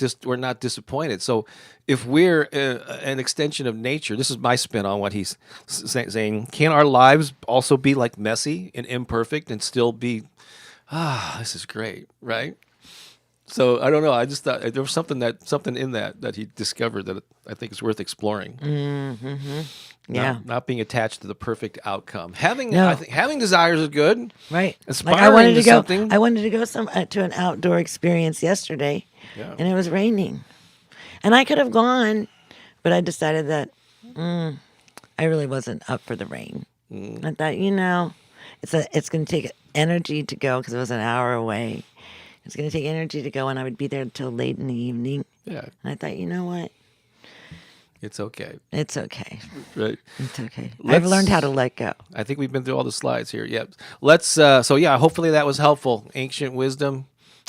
disappointed. So if we're an extension of nature, this is my spin on what he's saying. Can our lives also be like messy and imperfect and still be, this is great, right? So I don't know. I just thought there was something in that he discovered that I think is worth exploring. Mm-hmm. Yeah, not being attached to the perfect outcome. Having desires is good, right? Aspiring like I wanted to go. something. I wanted to go to an outdoor experience yesterday, and it was raining, and I could have gone, but I decided that I really wasn't up for the rain. I thought, it's going to take energy to go because it was an hour away. It's going to take energy to go, and I would be there until late in the evening. Yeah. And I thought, you know what? It's okay. It's okay. Right. It's okay. I've learned how to let go. I think we've been through all the slides here. Yep. Let's. Hopefully that was helpful. Ancient wisdom,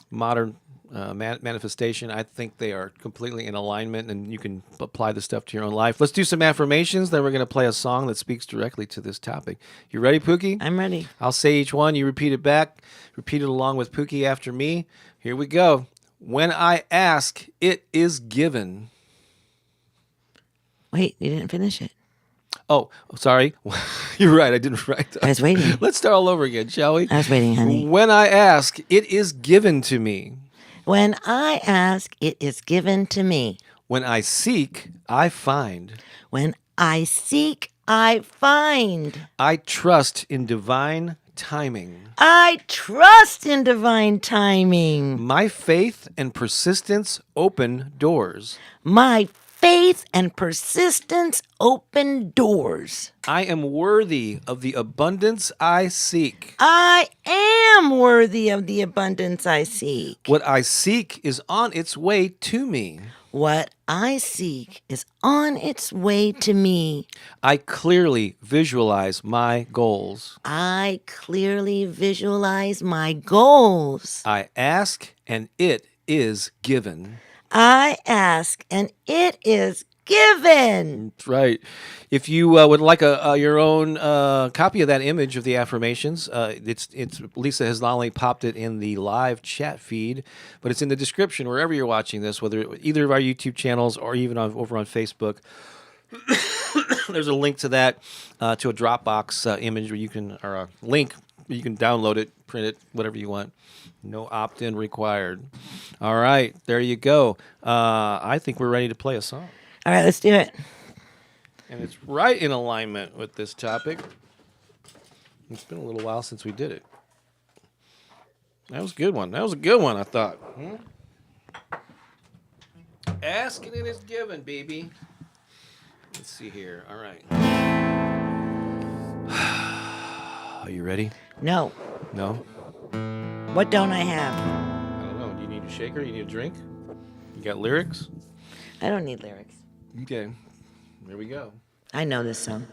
modern manifestation. I think they are completely in alignment, and you can apply this stuff to your own life. Let's do some affirmations. Then we're going to play a song that speaks directly to this topic. You ready, Pooki? I'm ready. I'll say each one. You repeat it back. Repeat it along with Pooki after me. Here we go. When I ask, it is given. Wait, you didn't finish it. Oh, sorry. You're right. I didn't write that. I was waiting. Let's start all over again, shall we? I was waiting, honey. When I ask, it is given to me. When I ask, it is given to me. When I seek, I find. When I seek, I find. I trust in divine timing. I trust in divine timing. My faith and persistence open doors. My faith and persistence open doors. I am worthy of the abundance I seek. I am worthy of the abundance I seek. What I seek is on its way to me. What I seek is on its way to me. I clearly visualize my goals. I clearly visualize my goals. I ask and it is given. I ask and it is given. That's right. If you would like your own copy of that image of the affirmations, it's Lisa has not only popped it in the live chat feed, but it's in the description wherever you're watching this, whether either of our YouTube channels or even over on Facebook. There's a link to that, to a Dropbox image where you can, or a link where you can download it, print it, whatever you want. No opt-in required. All right, there you go. I think we're ready to play a song. All right, let's do it. And it's right in alignment with this topic. It's been a little while since we did it. That was a good one. I thought. Ask and it is given, baby. Let's see here. All right. Are you ready? No. No? What don't I have? I don't know. Do you need a shaker? You need a drink? You got lyrics? I don't need lyrics. Okay. Here we go. I know this song.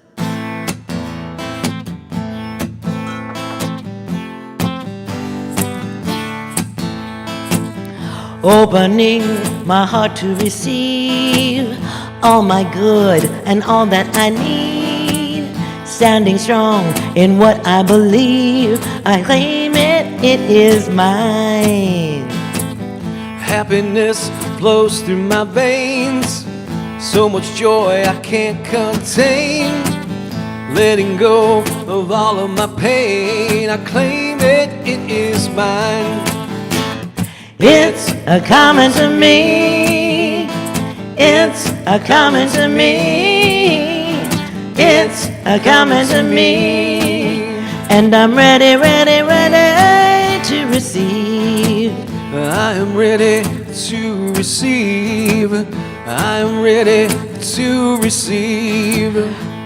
Opening my heart to receive all my good and all that I need. Standing strong in what I believe, I claim it it is mine. Happiness flows through my veins, so much joy I can't contain. Letting go of all of my pain, I claim it, it is mine. It's a coming to me. It's a coming to me. It's a coming to me. And I'm ready, ready, ready to receive. I am ready to receive. I am ready to receive.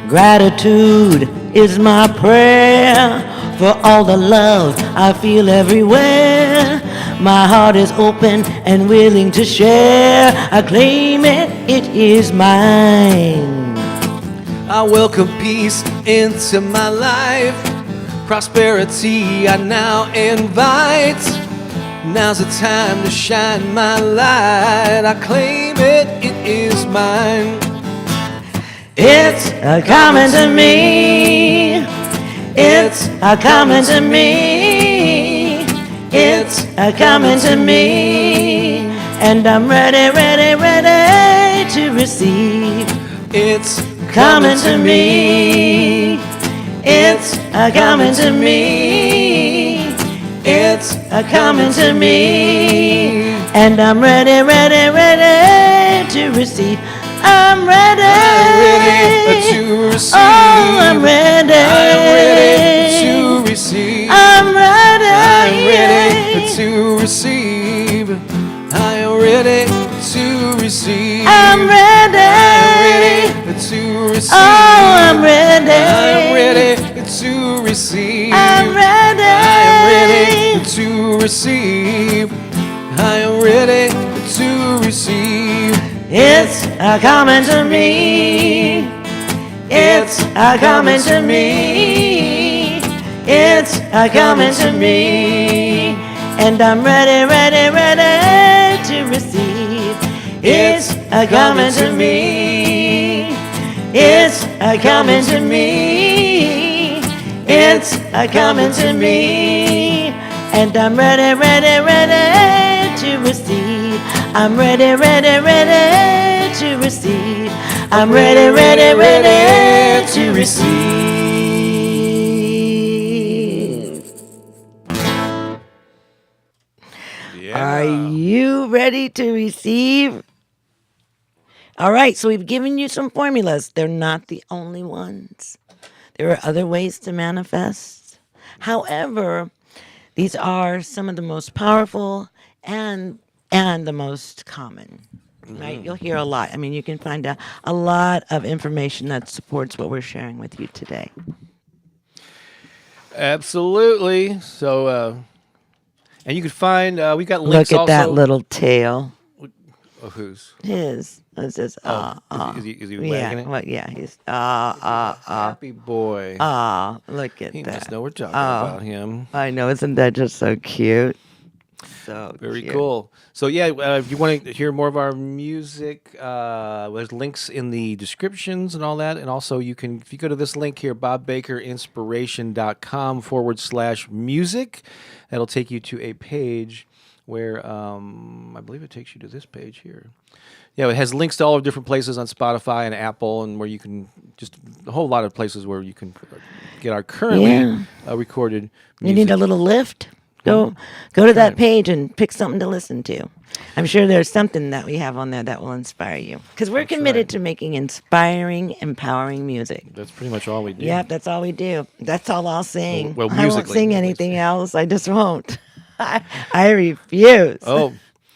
Gratitude is my prayer for all the love I feel everywhere. My heart is open and willing to share. I claim it, it is mine. I welcome peace into my life. Prosperity I now invite. Now's the time to shine my light. I claim it, it is mine. It's a coming to me. It's a coming to me. It's a coming to me. And I'm ready, ready, ready to receive. It's Coming to me. It's a coming to me. It's a coming to me. And I'm ready, ready, ready to receive. I'm ready. I'm ready to receive. Oh, I'm ready. I'm ready to receive. I'm ready. I'm ready to receive. I am ready to receive. I'm ready. I'm ready to receive. Oh, I'm ready. I'm ready to receive. I'm ready. I am ready to receive. I am ready to receive. It's a coming to me. It's a coming to me. It's a coming to me. And I'm ready, ready, ready to receive. It's a coming to me. It's a coming to me. It's a coming to me. And I'm ready, ready, ready to receive. I'm ready, ready, ready to receive. I'm ready, ready, ready to receive. Are you ready to receive? All right, so we've given you some formulas. They're not the only ones. There are other ways to manifest. However, these are some of the most powerful and the most common. Right? You'll hear a lot. I mean, you can find a lot of information that supports what we're sharing with you today. Absolutely. So, and you can find, we've got links Look at also. that little tail. Oh, whose? His. It says, Is he wagging yeah, it? well, yeah, he's, Happy boy. look at He that. must know we're talking about him. I know, isn't that just so cute? So Very cute. cool. So yeah, if you want to hear more of our music, there's links in the descriptions and all that. And also you can, if you go to this link here, bobbakerinspiration.com/music, that'll take you to a page where I believe it takes you to this page here. Yeah, it has links to all of different places on Spotify and Apple, and where you can just a whole lot of places where you can get our currently recorded music. You need a little lift? Go to that page and pick something to listen to. I'm sure there's something that we have on there that will inspire you. Because we're committed to making inspiring, empowering music. That's pretty much all we do. Yep, that's all we do. That's all I'll sing. Well, I won't musically, sing at anything else. I just won't. I refuse. Oh,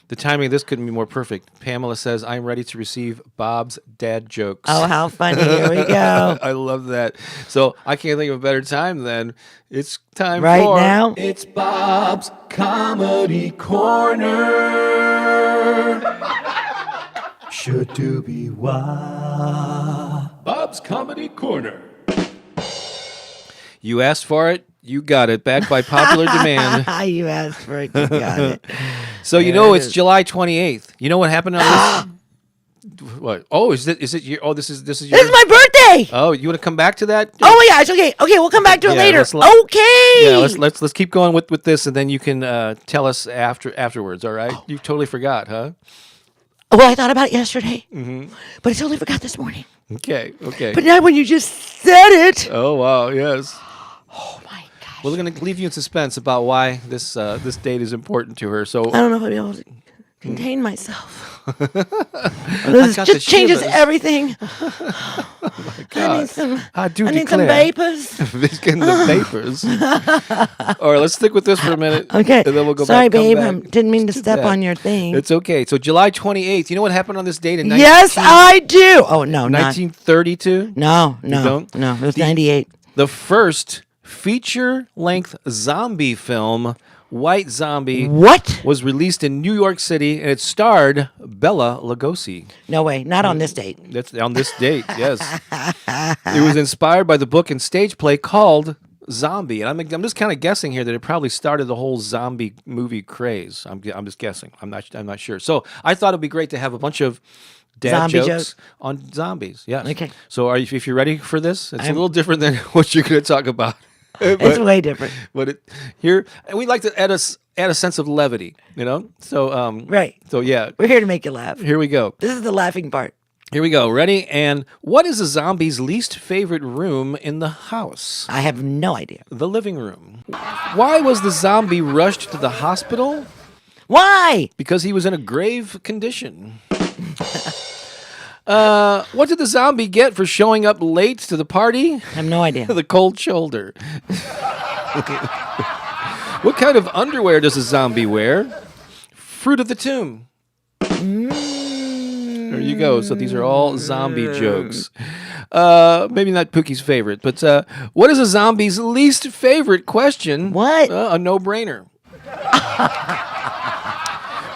the timing of this couldn't be more perfect. Pamela says, I'm ready to receive Bob's dad jokes. Oh, how funny. Here we go. I love that. So I can't think of a better time than it's time Right for... now? It's Bob's Comedy Corner. Should do be why. Bob's Comedy Corner. You asked for it. You got it. Back by popular demand. You asked for it. You got it. So you know it's July 28th. You know what happened on this? What? Oh, is it your? Oh, this is your. This is my birthday. Oh, you want to come back to that? Oh my gosh. Okay. Okay. We'll come back to it later. Okay. Yeah, let's keep going with this, and then you can tell us afterwards. All right? You totally forgot, huh? Well, I thought about it yesterday, but I totally forgot this morning. Okay. But now when you just said it, Oh wow, yes. oh my gosh. Well, we're going to leave you in suspense about why this date is important to her. So I don't know if I'll be able to contain myself. I This got the just changes shivers. everything. I need some. I need some vapors. Getting the vapors. All right, let's stick with this for a minute. Okay. And then we'll go Sorry, back. babe. Come back. I didn't mean to Too step bad. on your thing. It's okay. So July 28th. You know what happened on this date in Yes, I do. Oh no, not 1932? no. don't? No, it was 98. The first feature-length zombie film, White Zombie, What? was released in New York City, and it starred Bela Lugosi. No way. Not on this date. That's on this date, yes. It was inspired by the book and stage play called Zombie, and I'm just kind of guessing here that it probably started the whole zombie movie craze. I'm just guessing. I'm not sure. So I thought it'd be great to have a bunch of dad Zombie jokes jokes. on zombies. Yes. Okay. So if you're ready for this, it's a little different than what you're going to talk about. It's way different. But here, and we like to add a sense of levity, you know. So Right. So yeah, We're here to make you laugh. here we go. This is the laughing part. Here we go. Ready? And what is a zombie's least favorite room in the house? I have no idea. The living room. Why was the zombie rushed to the hospital? Why? Because he was in a grave condition. What did the zombie get for showing up late to the party? I have no idea. The cold shoulder. What kind of underwear does a zombie wear? Fruit of the tomb. There you go. So these are all zombie jokes. Maybe not Pookie's favorite, but what is a zombie's least favorite question? What? A no-brainer.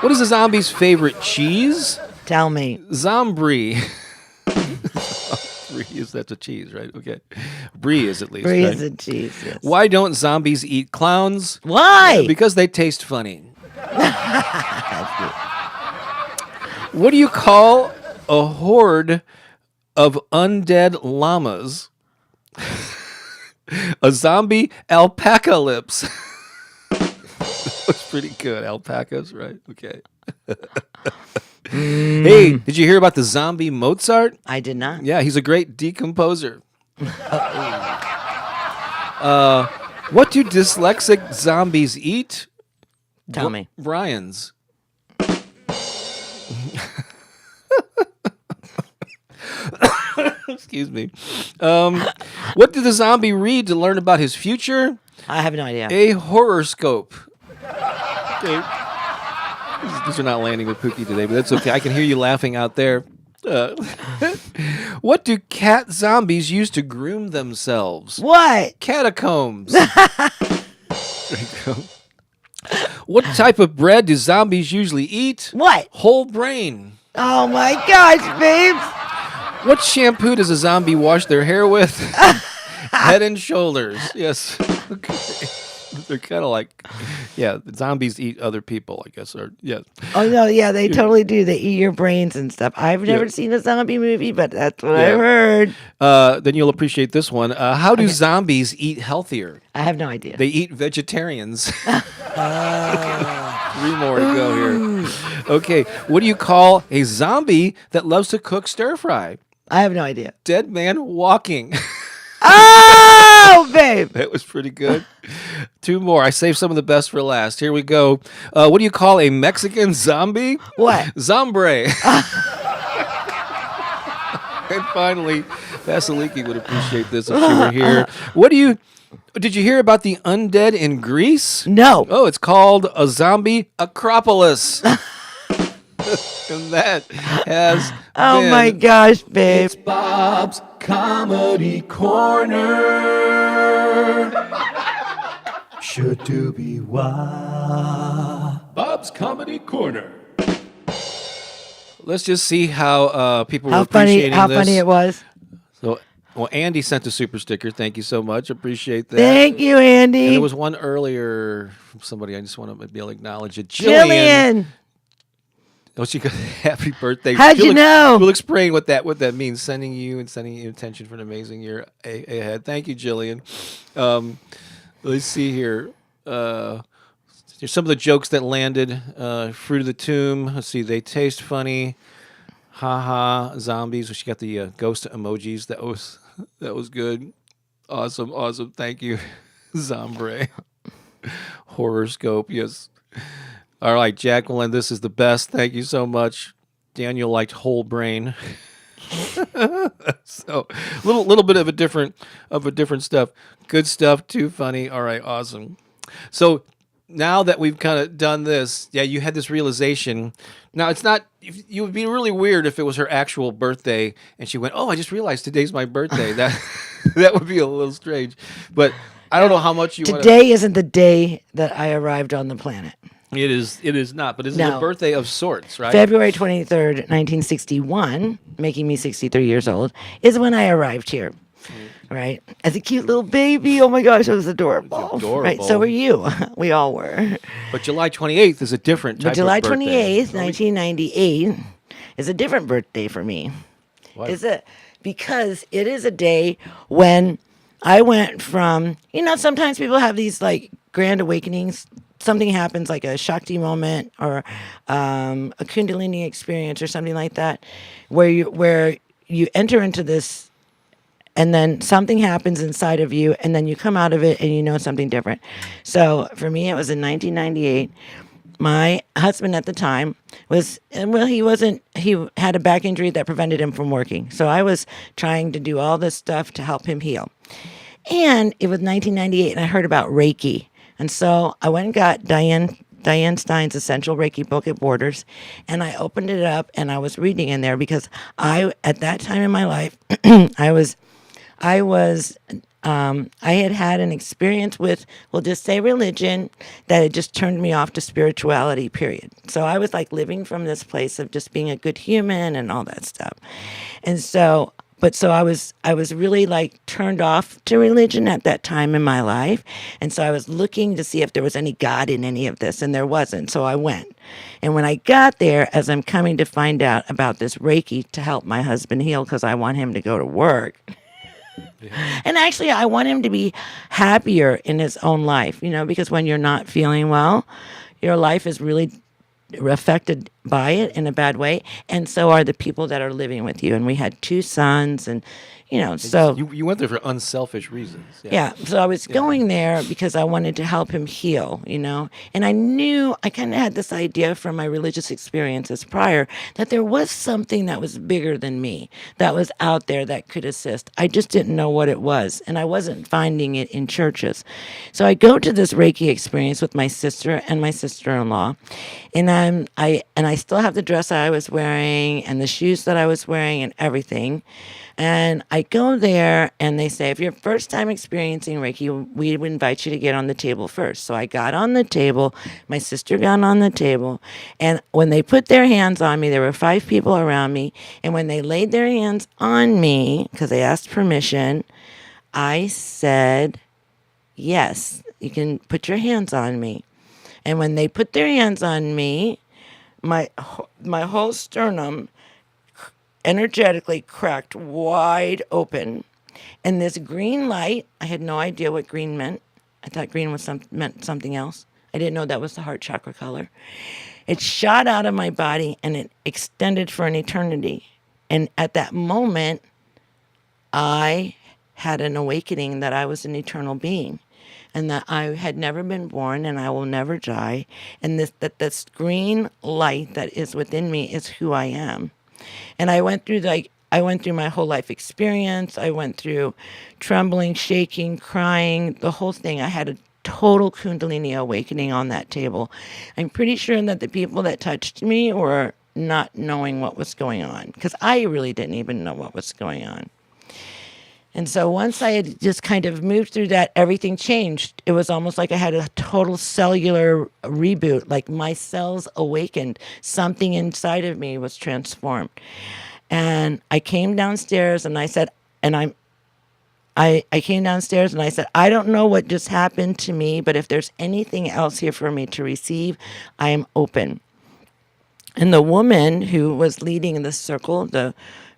What is a zombie's favorite cheese? Tell me. Zombie. Brie is that's a cheese, right? Okay. Brie is at least. Brie right? is a cheese. Yes. Why don't zombies eat clowns? Why? Because they taste funny. What do you call a horde of undead llamas? A zombie alpaca-lips. That's pretty good. Alpacas, right? Okay. Hey, did you hear about the zombie Mozart? I did not. Yeah, he's a great decomposer. What do dyslexic zombies eat? Tell me. Brian's. Excuse me. What did the zombie read to learn about his future? I have no idea. A horoscope. Okay. These are not landing with Pookie today, but that's okay. I can hear you laughing out there. What do cat zombies use to groom themselves? What? Catacombs. There you go. What type of bread do zombies usually eat? What? Whole brain. Oh my gosh, babes. What shampoo does a zombie wash their hair with? Head and Shoulders. Yes. Okay. They're kind of like, yeah, zombies eat other people, I guess. Or yeah. Oh no, yeah, they totally do. They eat your brains and stuff. I've never Yeah. seen a zombie movie, but that's what Yeah. I've heard. Then you'll appreciate this one. How do zombies eat healthier? I have no idea. They eat vegetarians. 3 more to go here. Okay, what do you call a zombie that loves to cook stir fry? I have no idea. Dead man walking. Oh, babe. That was pretty good. 2 more. I saved some of the best for last. Here we go. What do you call a Mexican zombie? What? Zombre. And finally, Vasiliki would appreciate this if she were here. Did you hear about the undead in Greece? No. Oh, it's called a zombie acropolis. And that has Oh been my gosh, babe. Bob's Comedy Corner. Shoo-doo-be-wah. Bob's Comedy Corner. Let's just see how people were How funny! appreciating How this. funny it was. So, well, Andy sent a super sticker. Thank you so much. Appreciate that. Thank you, And Andy. there was one earlier from somebody. I just want to be able to acknowledge it. Jillian. Oh, she got happy birthday. How'd you know? We'll explain what that means. Sending you attention for an amazing year ahead. Thank you, Jillian. Let's see here. Here's some of the jokes that landed. Fruit of the Tomb. Let's see. They taste funny. Ha ha. Zombies. She got the ghost emojis. That was good. Awesome. Thank you, Zombre. Horoscope. Yes. All right, Jacqueline, this is the best. Thank you so much. Daniel liked whole brain. So little bit of a different stuff. Good stuff, too funny. All right, awesome. So now that we've kind of done this, yeah, you had this realization. Now it's not. You would be really weird if it was her actual birthday and she went, "Oh, I just realized today's my birthday." That would be a little strange. But I don't know how much you. Today isn't the day that I arrived on the planet. It is not, but it's a birthday of sorts, right? February 23rd, 1961, making me 63 years old, is when I arrived here, right? As a cute little baby. Oh my gosh, it was adorable. It's adorable. Right, so were you. We all were. But July 28th is a different type But July of birthday. 28th, 1998, is a different birthday for me. What? Because it is a day when I went from, sometimes people have these like grand awakenings. Something happens like a Shakti moment or a Kundalini experience or something like that, where you enter into this, and then something happens inside of you, and then you come out of it and you know something different. So for me, it was in 1998. My husband at the time he had a back injury that prevented him from working. So I was trying to do all this stuff to help him heal. And it was 1998, and I heard about Reiki. And so I went and got Diane Stein's Essential Reiki book at Borders, and I opened it up, and I was reading in there because at that time in my life, I had an experience with, we'll just say religion, that had just turned me off to spirituality, period. So I was like living from this place of just being a good human and all that stuff. And so I was really like turned off to religion at that time in my life. And so I was looking to see if there was any God in any of this, and there wasn't. So I went. And when I got there, as I'm coming to find out about this Reiki to help my husband heal, because I want him to go to work. Yeah. And actually, I want him to be happier in his own life, because when you're not feeling well, your life is really affected by it in a bad way, and so are the people that are living with you. And we had 2 sons, and so you went there for unselfish reasons. Yeah. So I was going there because I wanted to help him heal, and I knew, I kind of had this idea from my religious experiences prior that there was something that was bigger than me, that was out there that could assist. I just didn't know what it was, and I wasn't finding it in churches. So I go to this Reiki experience with my sister and my sister-in-law, and I still have the dress I was wearing and the shoes that I was wearing and everything. And I go there, and they say, if you're first time experiencing Reiki, we would invite you to get on the table first. So I got on the table. My sister got on the table. And when they put their hands on me, there were 5 people around me. And when they laid their hands on me, because they asked permission, I said, yes, you can put your hands on me. And when they put their hands on me, my whole sternum energetically cracked wide open, and this green light, I had no idea what green meant. I thought green meant something else. I didn't know that was the heart chakra color. It shot out of my body, and it extended for an eternity. And at that moment, I had an awakening that I was an eternal being, and that I had never been born, and I will never die, and this green light that is within me is who I am. And I went through my whole life experience. I went through trembling, shaking, crying, the whole thing. I had a total Kundalini awakening on that table. I'm pretty sure that the people that touched me were not knowing what was going on, because I really didn't even know what was going on. And so once I had just kind of moved through that, everything changed. It was almost like I had a total cellular reboot, like my cells awakened. Something inside of me was transformed. And I came downstairs, and I said, I came downstairs and I said, I don't know what just happened to me, but if there's anything else here for me to receive, I am open. And the woman who was leading the circle, the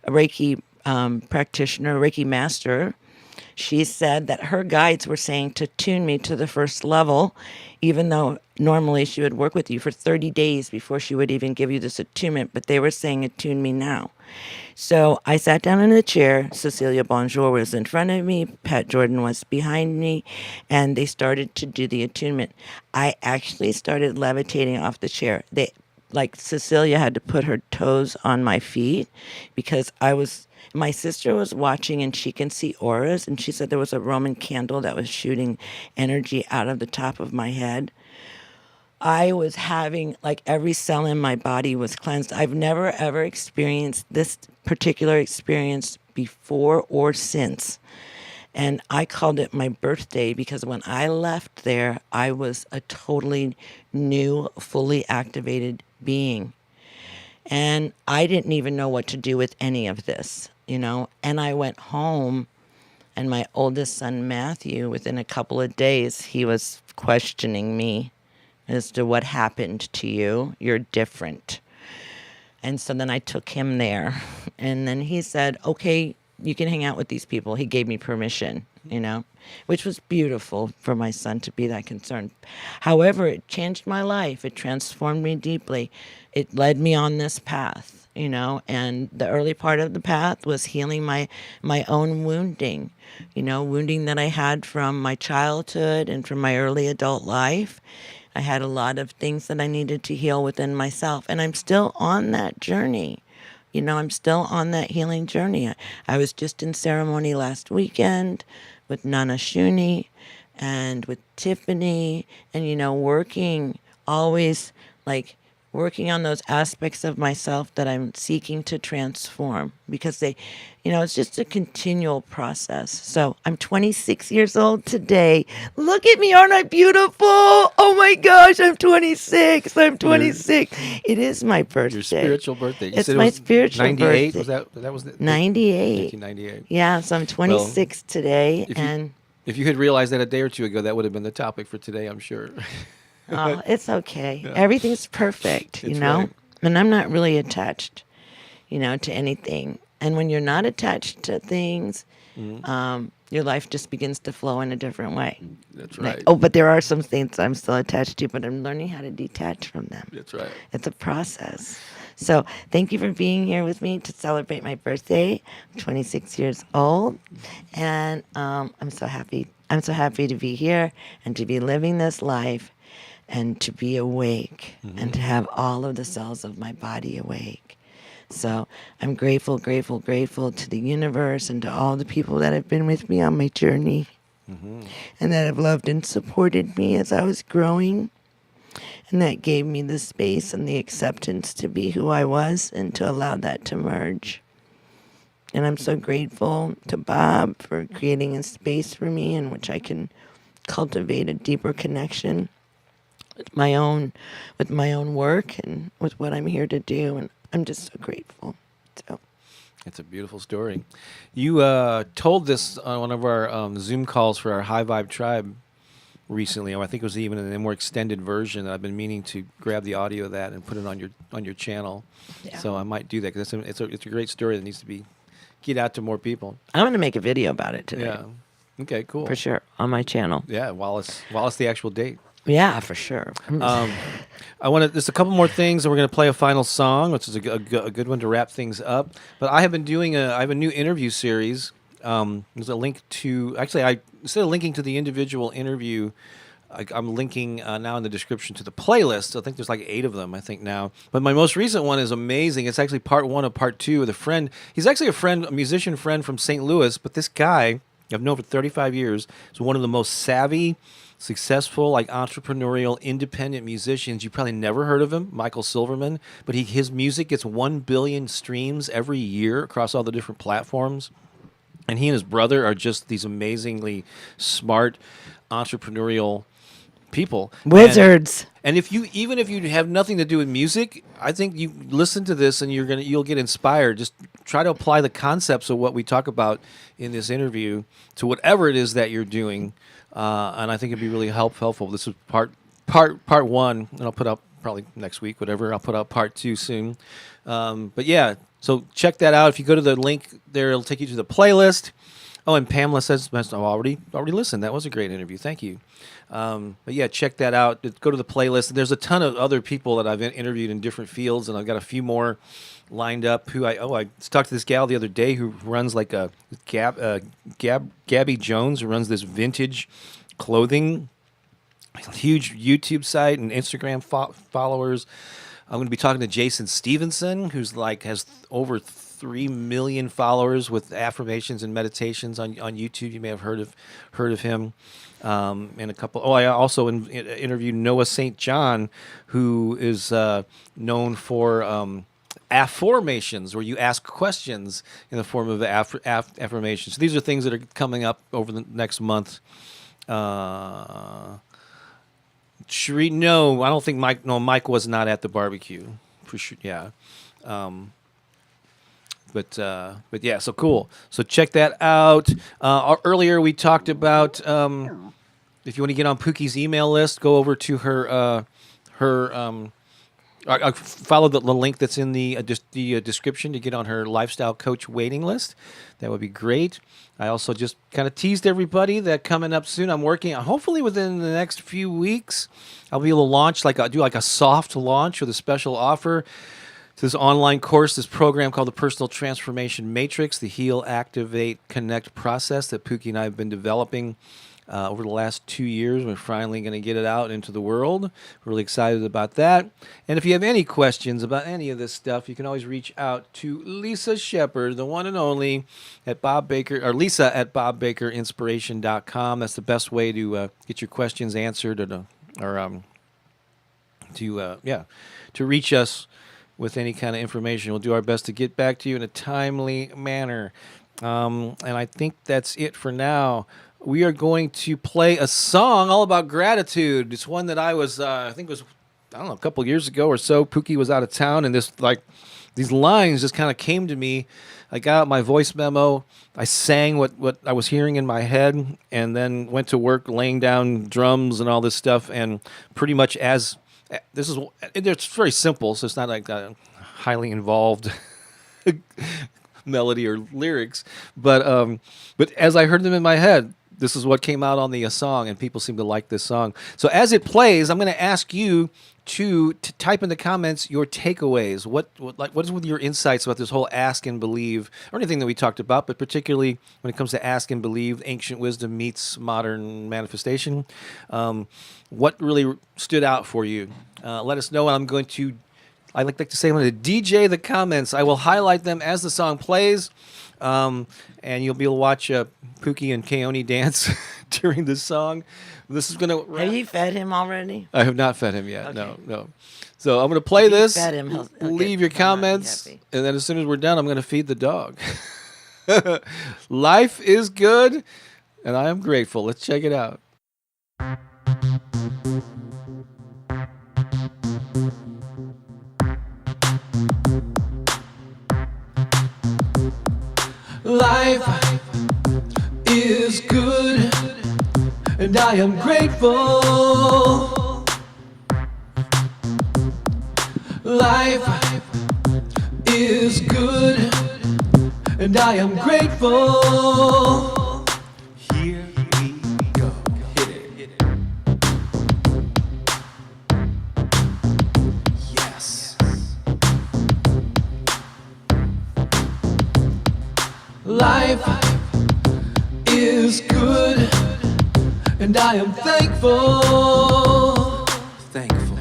Reiki practitioner, Reiki master, she said that her guides were saying to tune me to the first level, even though normally she would work with you for 30 days before she would even give you this attunement, but they were saying attune me now. So I sat down in a chair. Cecilia Bonjour was in front of me. Pat Jordan was behind me. And they started to do the attunement. I actually started levitating off the chair. Like Cecilia had to put her toes on my feet because my sister was watching and she can see auras. And she said there was a Roman candle that was shooting energy out of the top of my head. I was having, like, every cell in my body was cleansed. I've never, ever experienced this particular experience before or since. And I called it my birthday because when I left there, I was a totally new, fully activated being. And I didn't even know what to do with any of this, And I went home, and my oldest son, Matthew, within a couple of days, he was questioning me as to what happened to you. You're different. And so then I took him there. And then he said, okay, you can hang out with these people. He gave me permission, which was beautiful for my son to be that concerned. However, it changed my life. It transformed me deeply. It led me on this path, and the early part of the path was healing my own wounding, wounding that I had from my childhood and from my early adult life. I had a lot of things that I needed to heal within myself. And I'm still on that journey. I'm still on that healing journey. I was just in ceremony last weekend with Nana Shuni and with Tiffany and, working on those aspects of myself that I'm seeking to transform because it's just a continual process. So I'm 26 years old today. Look at me, aren't I beautiful? Oh my gosh, I'm 26. I'm 26. It is my birthday. Your spiritual birthday. You It's said my it was spiritual 98? birthday. That was 98. 1998. Yeah, so I'm 26 today. If you had realized that a day or two ago, that would have been the topic for today, I'm sure. Oh, it's okay. Yeah. Everything's perfect, Right. And I'm not really attached, to anything. And when you're not attached to things, your life just begins to flow in a different way. That's right. But there are some things I'm still attached to, but I'm learning how to detach from them. That's right. It's a process. So thank you for being here with me to celebrate my birthday. I'm 26 years old, and I'm so happy. I'm so happy to be here and to be living this life and to be awake and to have all of the cells of my body awake. So I'm grateful, grateful, grateful to the universe and to all the people that have been with me on my journey and that have loved and supported me as I was growing. And that gave me the space and the acceptance to be who I was and to allow that to merge. And I'm so grateful to Bob for creating a space for me in which I can cultivate a deeper connection with my own work and with what I'm here to do. And I'm just so grateful. So it's a beautiful story. You told this on one of our Zoom calls for our High Vibe Tribe recently. I think it was even in a more extended version. I've been meaning to grab the audio of that and put it on your channel. Yeah. So I might do that because it's a great story that needs to get out to more people. I'm going to make a video about it today. Yeah. Okay, cool. For sure, on my channel. Yeah, while it's the actual date. Yeah, for sure. I want to. There's a couple more things, and we're going to play a final song, which is a good one to wrap things up. But I have been doing I have a new interview series. There's a link to instead of linking to the individual interview, I'm linking now in the description to the playlist. I think there's like 8 of them, I think now. But my most recent one is amazing. It's actually part 1 of part 2 with a friend. He's actually a musician friend from St. Louis. But this guy I've known for 35 years is one of the most savvy, successful, entrepreneurial, independent musicians. You probably never heard of him, Michael Silverman, but his music gets 1 billion streams every year across all the different platforms. And he and his brother are just these amazingly smart, entrepreneurial people. Wizards. And even if you have nothing to do with music, I think you listen to this and you'll get inspired. Just try to apply the concepts of what we talk about in this interview to whatever it is that you're doing. And I think it'd be really helpful. This is part 1, and I'll put up probably next week, whatever. I'll put out part 2 soon. But yeah, so check that out. If you go to the link there, it'll take you to the playlist. Oh, and Pamela says, "I already listened. That was a great interview. Thank you." But yeah, check that out. Go to the playlist. There's a ton of other people that I've interviewed in different fields, and I've got a few more lined up. I talked to this gal the other day who runs like a Gabby Jones, who runs this vintage clothing, huge YouTube site and Instagram followers. I'm going to be talking to Jason Stevenson, who's has over 3 million followers with affirmations and meditations on YouTube. You may have heard of him. And a couple. Oh, I also interviewed Noah St. John, who is known for affirmations, where you ask questions in the form of affirmations. So these are things that are coming up over the next month. Sheree, no, I don't think Mike. No, Mike was not at the barbecue for sure. Yeah, but yeah, so cool. So check that out. Earlier we talked about if you want to get on Pooki's email list, go over to her follow the link that's in the description to get on her lifestyle coach waiting list. That would be great. I also just kind of teased everybody that coming up soon, I'm working on, hopefully within the next few weeks, I'll be able to launch do a soft launch with a special offer to this online course, this program called the Personal Transformation Matrix, the Heal, Activate, Connect process that Pooki and I have been developing over the last 2 years. We're finally going to get it out into the world. Really excited about that. And if you have any questions about any of this stuff, you can always reach out to Lisa Shepherd, the one and only, at Bob Baker, or Lisa at bobbakerinspiration.com. That's the best way to get your questions answered, to reach us with any kind of information. We'll do our best to get back to you in a timely manner. And I think that's it for now. We are going to play a song all about gratitude. It's one that I was, I think it was, a couple years ago or so. Pooki was out of town, and these lines just kind of came to me. I got out my voice memo. I sang what I was hearing in my head, and then went to work laying down drums and all this stuff. And pretty much it's very simple, so it's not like a highly involved melody or lyrics. But as I heard them in my head, this is what came out on the song, and people seem to like this song. So as it plays, I'm going to ask you to type in the comments your takeaways. What is with your insights about this whole ask and believe, or anything that we talked about, but particularly when it comes to ask and believe, ancient wisdom meets modern manifestation. What really stood out for you? Let us know. And I like to say, I'm going to DJ the comments. I will highlight them as the song plays. And you'll be able to watch Pooki and Keone dance during this song. This is going to... Have you fed him already? I have not fed him yet. Okay. No. So I'm going to play this. Fed him, he'll leave your comments, and then as soon as we're done, I'm going to feed the dog. Life is good, and I am grateful. Let's check it out. Life is good, and I am grateful. Life is good, and I am grateful. Here we go. Hit it. Yes. Life is good, and I am thankful. Thankful.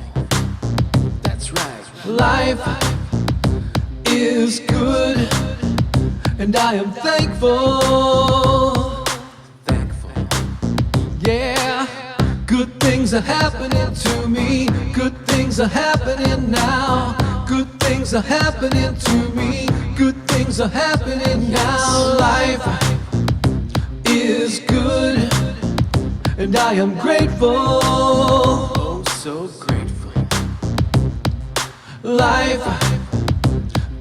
That's right. Life is good, and I am thankful. Thankful. Yeah. Good things are happening to me. Good things are happening now. Good things are happening to me. Good things are happening now. Life is good, and I am grateful. Oh, so grateful. Life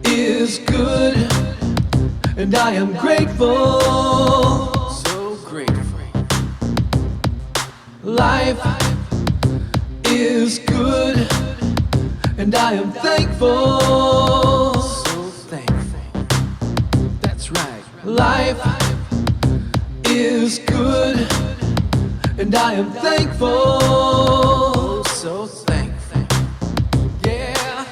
is good, and I am grateful. So grateful. Life is good, and I am thankful. So thankful. That's right. Life is good, and I am thankful. So thankful. Yeah.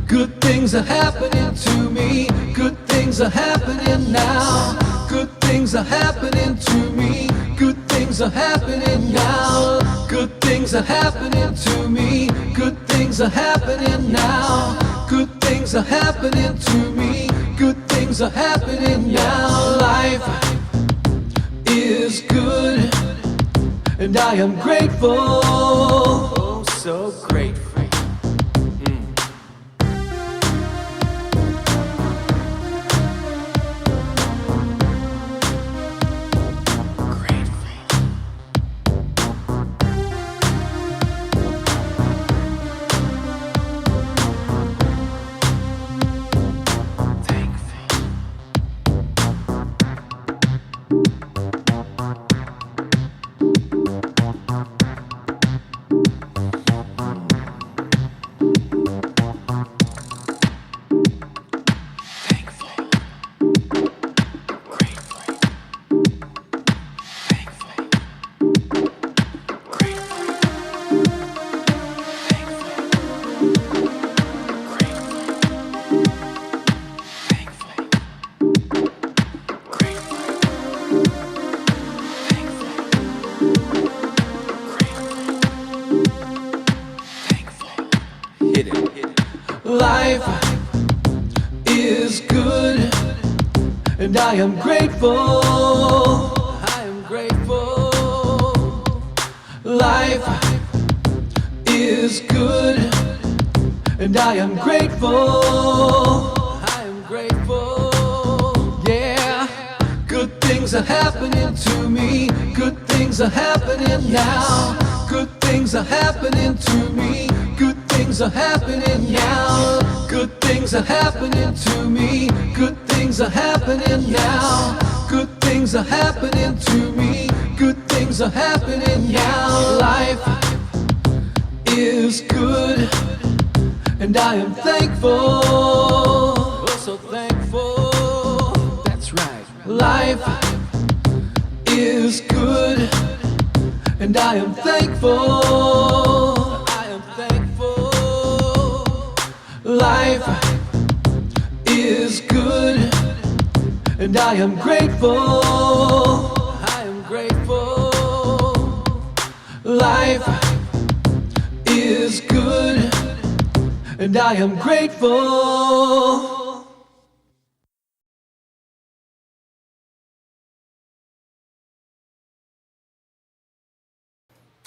Good things are happening to me. Good things are happening now. Good things are happening to me. Good things are happening now. Good things are happening to me. Good things are happening now. Good things are happening to me. Good things are happening now. Life is good, and I am grateful. Oh, so grateful. Life is good, and I am grateful. I am grateful. Life is good, and I am grateful. I am grateful. Yeah. Good things are happening to me. Good things are happening now. Good things are happening to me. Good things are happening now. Good things are happening to me. Good things are happening now. Good things are happening to me. Good things are happening now. Life is good, and I am thankful. Oh, so thankful. That's right. Life is good, and I am thankful. Life is good, and I am grateful. I am grateful. Life is good, and I am grateful.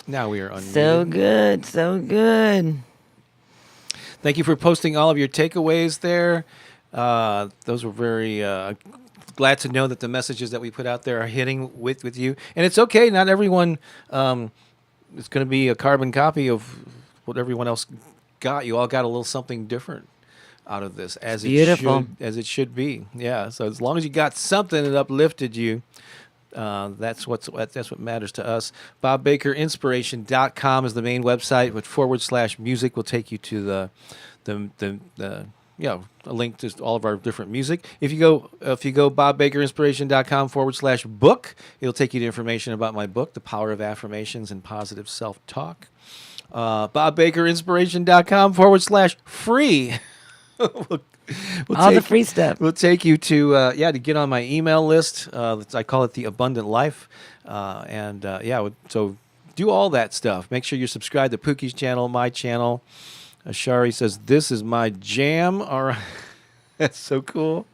Now we are unmuted. So good, so good. Thank you for posting all of your takeaways there. Those were very glad to know that the messages that we put out there are hitting with you. And it's okay. Not everyone is going to be a carbon copy of what everyone else got. You all got a little something different out of this, as Beautiful. it should be. Yeah. So as long as you got something that uplifted you, that's what matters to us. BobBakerInspiration.com is the main website, but /music will take you to the a link to all of our different music. If you go BobBakerInspiration.com /book, it'll take you to information about my book, The Power of Affirmations and Positive Self-Talk. BobBakerInspiration.com /free. All the free stuff. We'll take you to to get on my email list. I call it the Abundant Life, so do all that stuff. Make sure you're subscribed to Pooki's channel, my channel. Shari says this is my jam. All right, that's so cool.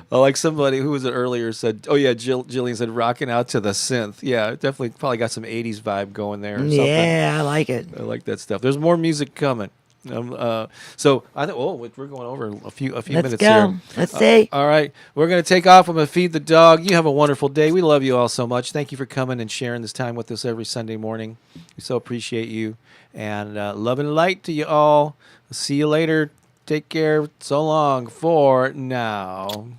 Like somebody who was it earlier said, oh yeah, Jillian said rocking out to the synth. Yeah, definitely probably got some '80s vibe going there. Or something. Yeah, I like it. I like that stuff. There's more music coming. So I think, we're going over a few minutes Let's go. here. Let's see. All right, we're going to take off. I'm going to feed the dog. You have a wonderful day. We love you all so much. Thank you for coming and sharing this time with us every Sunday morning. We so appreciate you. And love and light to you all. See you later. Take care. So long for now.